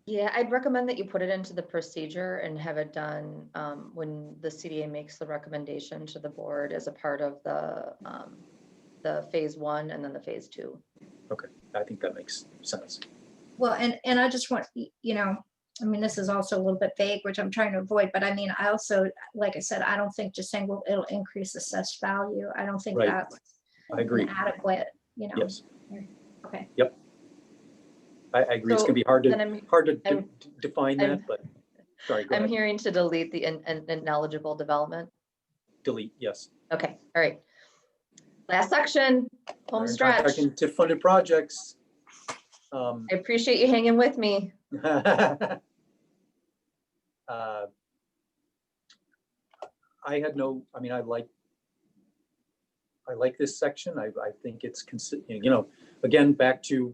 Yeah, I'd recommend that you put it into the procedure and have it done when the CDA makes the recommendation to the board as a part of the phase 1 and then the phase 2. Okay, I think that makes sense. Well, and I just want, this is also a little bit vague, which I'm trying to avoid, but I also, like I said, I don't think just saying, well, it'll increase assessed value. I don't think Right. that's I agree. adequate, Yes. Okay. Yep. I agree. It's So gonna be hard then to define I'm- that, but sorry, go I'm ahead. hearing to delete the and knowledgeable development. Delete, yes. Okay, all right. Last section, home Iron stretch. contact and TIF funded projects. I appreciate you hanging with me. I had no, I like this section. I think it's again, back to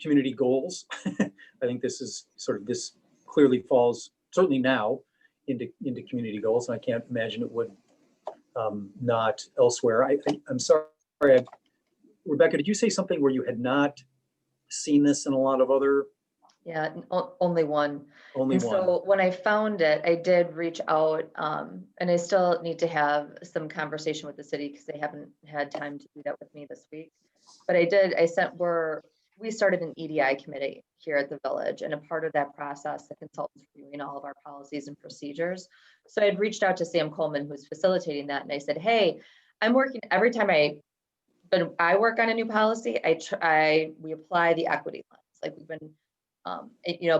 community goals. I think this is this clearly falls certainly now into community goals, and I can't imagine it would not elsewhere. I'm sorry, Rebecca, did you say something where you had not seen this in a lot of other? Yeah, only one. Only And one. so when I found it, I did reach out, and I still need to have some conversation with the city because they haven't had time to do that with me this week. But we started an EDI committee here at the village, and a part of that process, the consultants reviewing all of our policies and procedures. So I had reached out to Sam Coleman, who's facilitating that, and I said, hey, I'm working every time I work on a new policy, we apply the equity lens. Like we've been,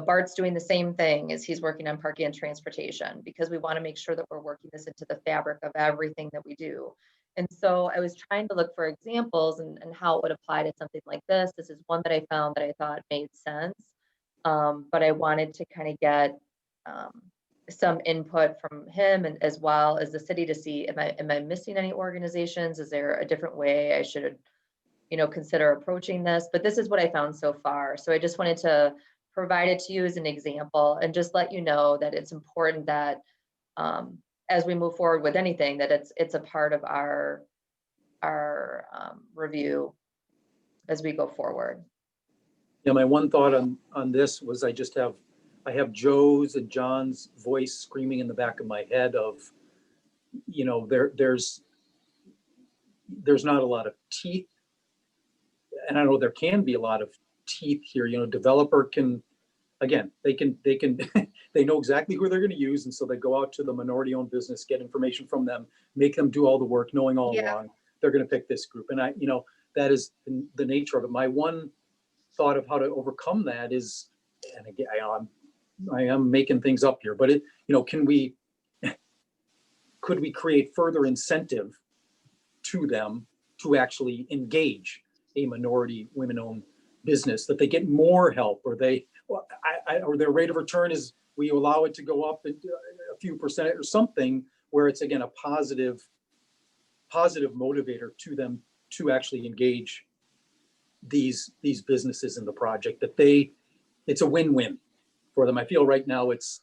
Bart's doing the same thing as he's working on parking and transportation, because we want to make sure that we're working this into the fabric of everything that we do. And so I was trying to look for examples and how it would apply to something like this. This is one that I found that I thought made sense. But I wanted to kind of get some input from him, and as well as the city, to see, am I missing any organizations? Is there a different way I should, consider approaching this? But this is what I found so far. So I just wanted to provide it to you as an example and just let you know that it's important that as we move forward with anything, that it's a part of our review as we go forward. Yeah, my one thought on this was I have Joe's and John's voice screaming in the back of my head of, there's not a lot of teeth. And I know there can be a lot of teeth here. Developer can, again, they they know exactly who they're going to use. And so they go out to the minority owned business, get information from them, make them do all the work, knowing all along they're going to pick this group. And that is the nature of it. My one thought of how to overcome that is, and again, I am making things up here, but could we create further incentive to them to actually engage a minority women-owned business, that they get more help, or or their rate of return is, we allow it to go up a few percent or something, where it's again a positive motivator to them to actually engage these businesses in the project, that it's a win-win for them. I feel right now it's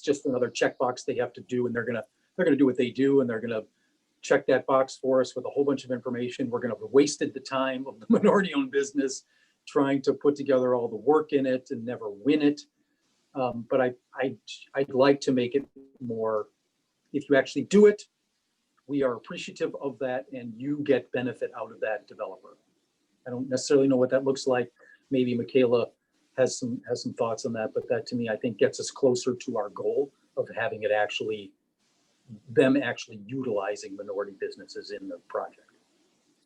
just another checkbox they have to do, and they're gonna do what they do, and they're gonna check that box for us with a whole bunch of information. We're gonna have wasted the time of the minority-owned business trying to put together all the work in it and never win it. But I'd like to make it more, if you actually do it, we are appreciative of that, and you get benefit out of that, developer. I don't necessarily know what that looks like. Maybe Michaela has some thoughts on that, but that to me, I think, gets us closer to our goal of having it them actually utilizing minority businesses in the project.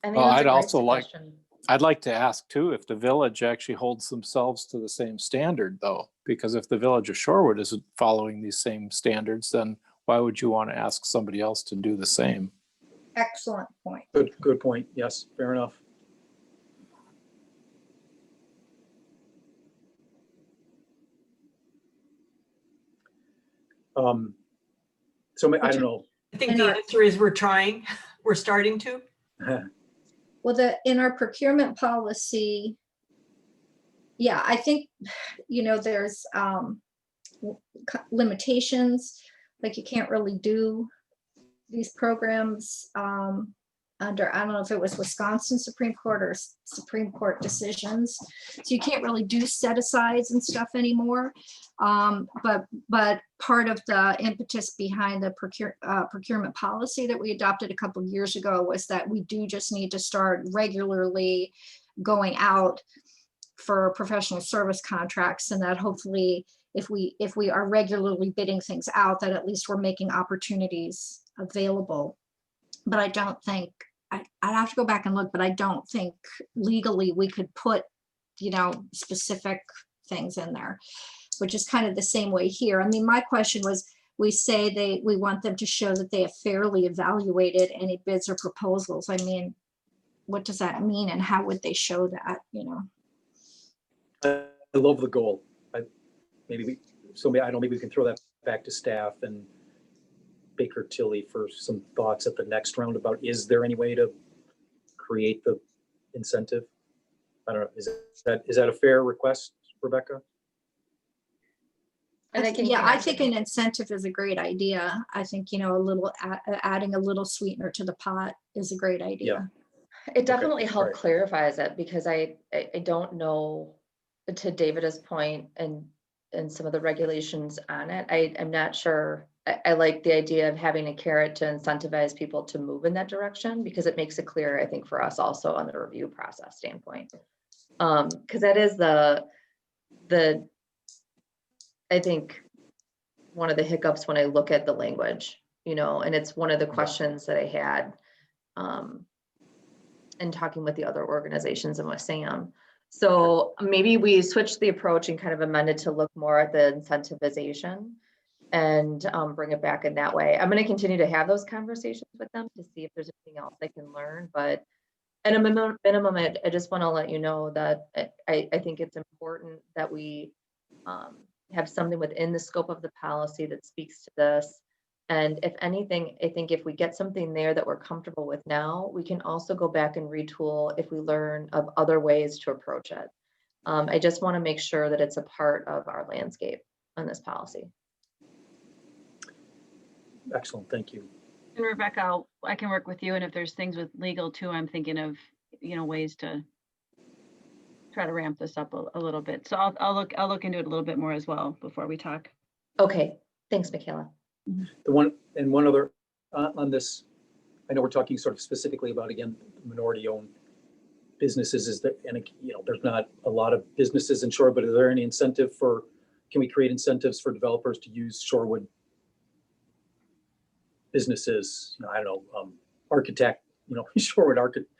I think Well, that's a I'd great also like- suggestion. I'd like to ask too, if the village actually holds themselves to the same standard though, because if the village of Shorewood isn't following these same standards, then why would you want to ask somebody else to do the same? Excellent point. Good point. Yes, fair enough. So I don't know. I think the answer is we're trying, we're starting to. Well, in our procurement policy, yeah, I think, there's limitations, like you can't really do these programs under, I don't know if it was Wisconsin Supreme Court or Supreme Court decisions. So you can't really do set asides and stuff anymore. But part of the impetus behind the procurement policy that we adopted a couple of years ago was that we do just need to start regularly going out for professional service contracts, and that hopefully if we are regularly bidding things out, that at least we're making opportunities available. But I don't think, I'd have to go back and look, but I don't think legally we could put, specific things in there, which is kind of the same way here. I mean, my question was, we say we want them to show that they have fairly evaluated any bids or proposals. I mean, what does that mean, and how would they show that, I love the goal. Maybe we can throw that back to staff and Baker Tilly for some thoughts at the next round about, is there any way to create the incentive? I don't know. Is that a fair request, Rebecca? And I think an incentive is a great idea. I think, adding a little sweetener to the pot is a great idea. Yeah. It definitely Okay. helped Right. clarifies it, because I don't know, to David's point and some of the regulations on it, I'm not sure. I like the idea of having a carrot to incentivize people to move in that direction, because it makes it clear, I think, for us also on the review process standpoint. Because that is I think one of the hiccups when I look at the language, and it's one of the questions that I had in talking with the other organizations and with Sam. So maybe we switched the approach and kind of amended to look more at the incentivization and bring it back in that way. I'm going to continue to have those conversations with them to see if there's anything else I can learn. But at a minimum, I just want to let you know that I think it's important that we have something within the scope of the policy that speaks to this. And if anything, I think if we get something there that we're comfortable with now, we can also go back and retool if we learn of other ways to approach it. I just want to make sure that it's a part of our landscape on this policy. Excellent. Thank you. And Rebecca, I can work with you. And if there's things with legal too, I'm thinking of, ways to try to ramp this up a little bit. So I'll look into it a little bit more as well before we talk. Okay. Thanks, Michaela. One other on this, I know we're talking sort of specifically about, again, minority-owned businesses, is that, and there's not a lot of businesses in Shore, but is there any incentive can we create incentives for developers to use Shorewood businesses? I don't know, architect, Shorewood architect,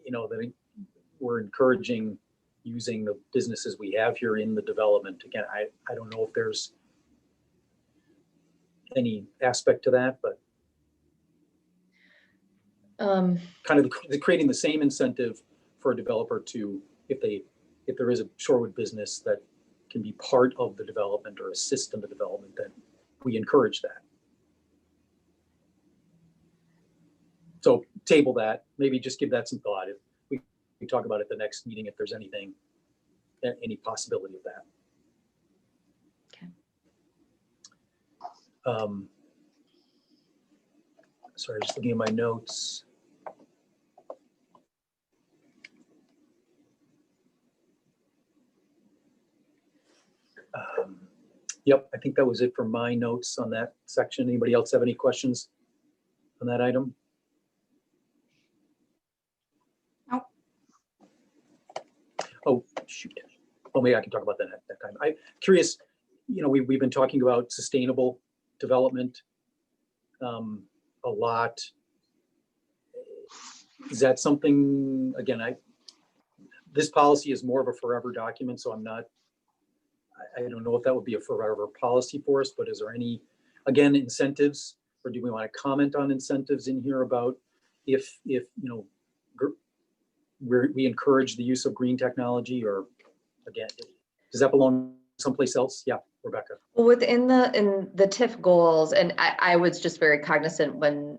that we're encouraging using the businesses we have here in the development. Again, I don't know if there's any aspect to that, but kind of creating the same incentive for a developer to, if there is a Shorewood business that can be part of the development or assist in the development, that we encourage that. So table that, maybe just give that some thought. If we talk about it at the next meeting, if there's any possibility of that. Sorry, just looking at my notes. Yep, I think that was it for my notes on that section. Anybody else have any questions on that item? No. Oh, shoot. Well, maybe I can talk about that at that time. I'm curious, we've been talking about sustainable development a lot. Is that something, again, this policy is more of a forever document, so I'm not, I don't know if that would be a forever policy for us, but is there any, again, incentives, or do we want to comment on incentives in here about if you know, we encourage the use of green technology, or again, does that belong someplace else? Yeah, Rebecca. Well, within in the TIF goals, and I was just very cognizant when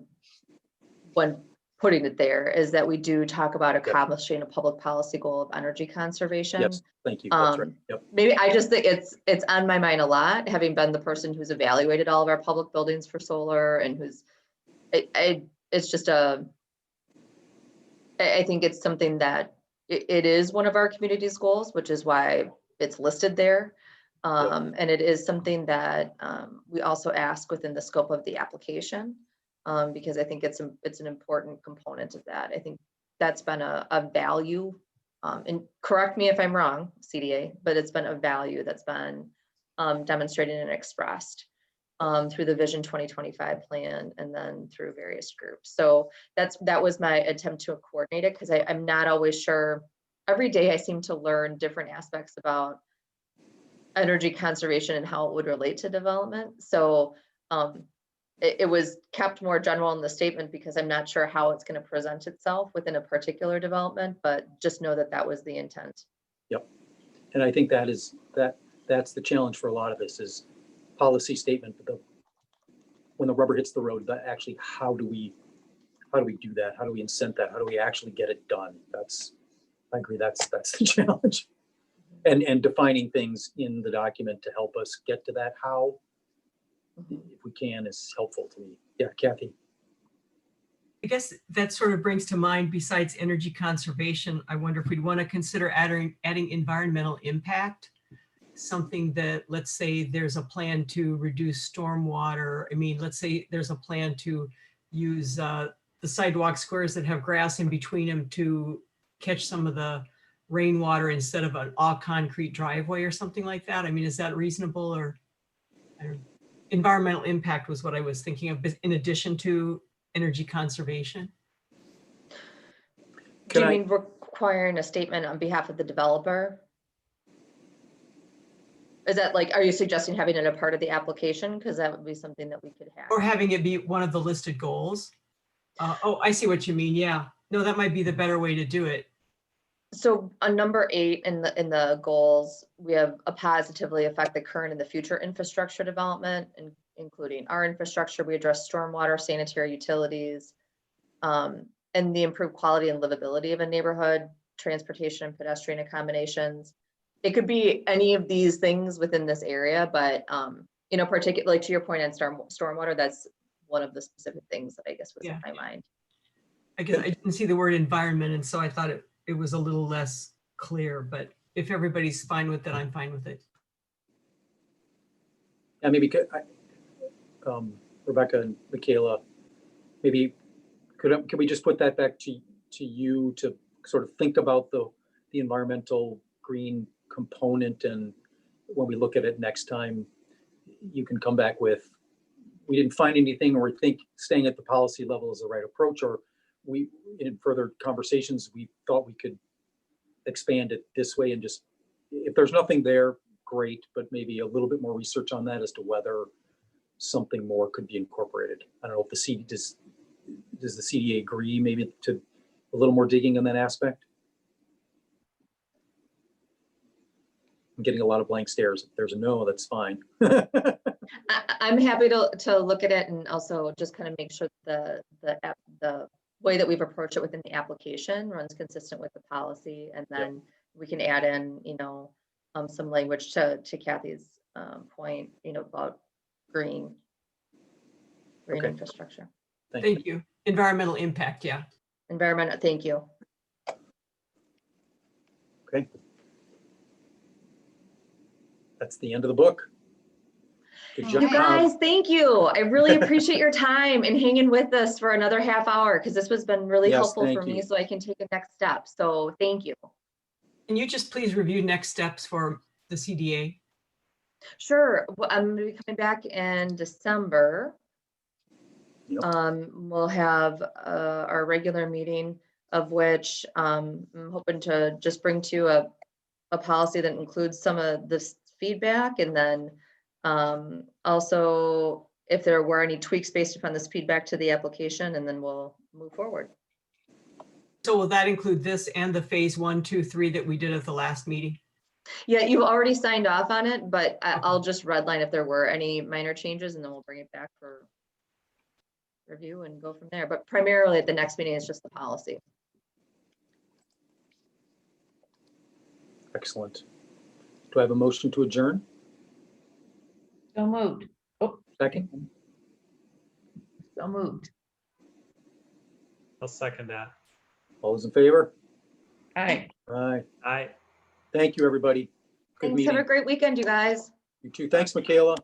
putting it there, is that we do talk about accomplishing a public policy goal of energy conservation. Yes, thank you. That's right. Yep. Maybe I just think it's on my mind a lot, having been the person who's evaluated all of our public buildings for solar, and who's, it's just I think it's something that it is one of our community's goals, which is why it's listed there. And it is something that we also ask within the scope of the application, because I think it's an important component of that. I think that's been a value, and correct me if I'm wrong, CDA, but it's been a value that's been demonstrated and expressed through the Vision 2025 plan, and then through various groups. So that was my attempt to coordinate it, because I'm not always sure. Every day I seem to learn different aspects about energy conservation and how it would relate to development. So it was kept more general in the statement, because I'm not sure how it's going to present itself within a particular development, but just know that that was the intent. Yep. And I think that's the challenge for a lot of this is policy statement, but when the rubber hits the road, that actually, how do we do that? How do we incent that? How do we actually get it done? I agree. That's the challenge. And defining things in the document to help us get to that how, if we can, is helpful to me. Yeah, Kathy. I guess that sort of brings to mind, besides energy conservation, I wonder if we'd want to consider adding environmental impact, something that, let's say there's a plan to reduce stormwater. I mean, let's say there's a plan to use the sidewalk squares that have grass in between them to catch some of the rainwater instead of an all concrete driveway or something like that. I mean, is that reasonable? Or environmental impact was what I was thinking of, in addition to energy conservation. Do you mean requiring a statement on behalf of the developer? Is that like, are you suggesting having it a part of the application? Because that would be something that we could have. Or having it be one of the listed goals. Oh, I see what you mean. Yeah, no, that might be the better way to do it. So on number 8 in the goals, we have a positively affect the current and the future infrastructure development, including our infrastructure. We address stormwater, sanitary utilities, and the improved quality and livability of a neighborhood, transportation and pedestrian accommodations. It could be any of these things within this area, but you know, particularly to your point on stormwater, that's one of the specific things that I guess was in my mind. I guess I didn't see the word environment, and so I thought it was a little less clear, but if everybody's fine with it, I'm fine with it. Yeah, maybe Rebecca and Michaela, maybe could we just put that back to you to sort of think about the environmental green component, and when we look at it next time, you can come back with, we didn't find anything, or we think staying at the policy level is the right approach, or we, in further conversations, we thought we could expand it this way, and just, if there's nothing there, great, but maybe a little bit more research on that as to whether something more could be incorporated. I don't know if does the CDA agree maybe to a little more digging on that aspect? I'm getting a lot of blank stares. If there's a no, that's fine. I'm happy to look at it, and also just kind of make sure the way that we've approached it within the application runs consistent with the policy, and then we can add in, you know, some language to Kathy's point, you know, about green infrastructure. Thank you. Environmental impact, yeah. Environmental, thank you. Okay. That's the end of the book. Good job. You guys, thank you. I really appreciate your time and hanging with us for another half hour, because this has been really helpful for me, so I can take a next step. So thank you. Can you just please review next steps for the CDA? Sure. Well, I'm going to be coming back in December. We'll have our regular meeting. of which I'm hoping to just bring to a policy that includes some of this feedback, and then also if there were any tweaks based upon this feedback to the application, and then we'll move forward. So will that include this and the phase 1, 2, 3 that we did at the last meeting? Yeah, you've already signed off on it, but I'll just redline if there were any minor changes, and then we'll bring it back for review and go from there. But primarily at the next meeting, it's just the policy. Excellent. Do I have a motion to adjourn? So moved. Oh, Second? so moved. I'll second that. All those in favor? Aye. Aye. Aye. Thank you, everybody. Good Thanks. Have a meeting. great weekend, you guys. You too. Thanks, Michaela.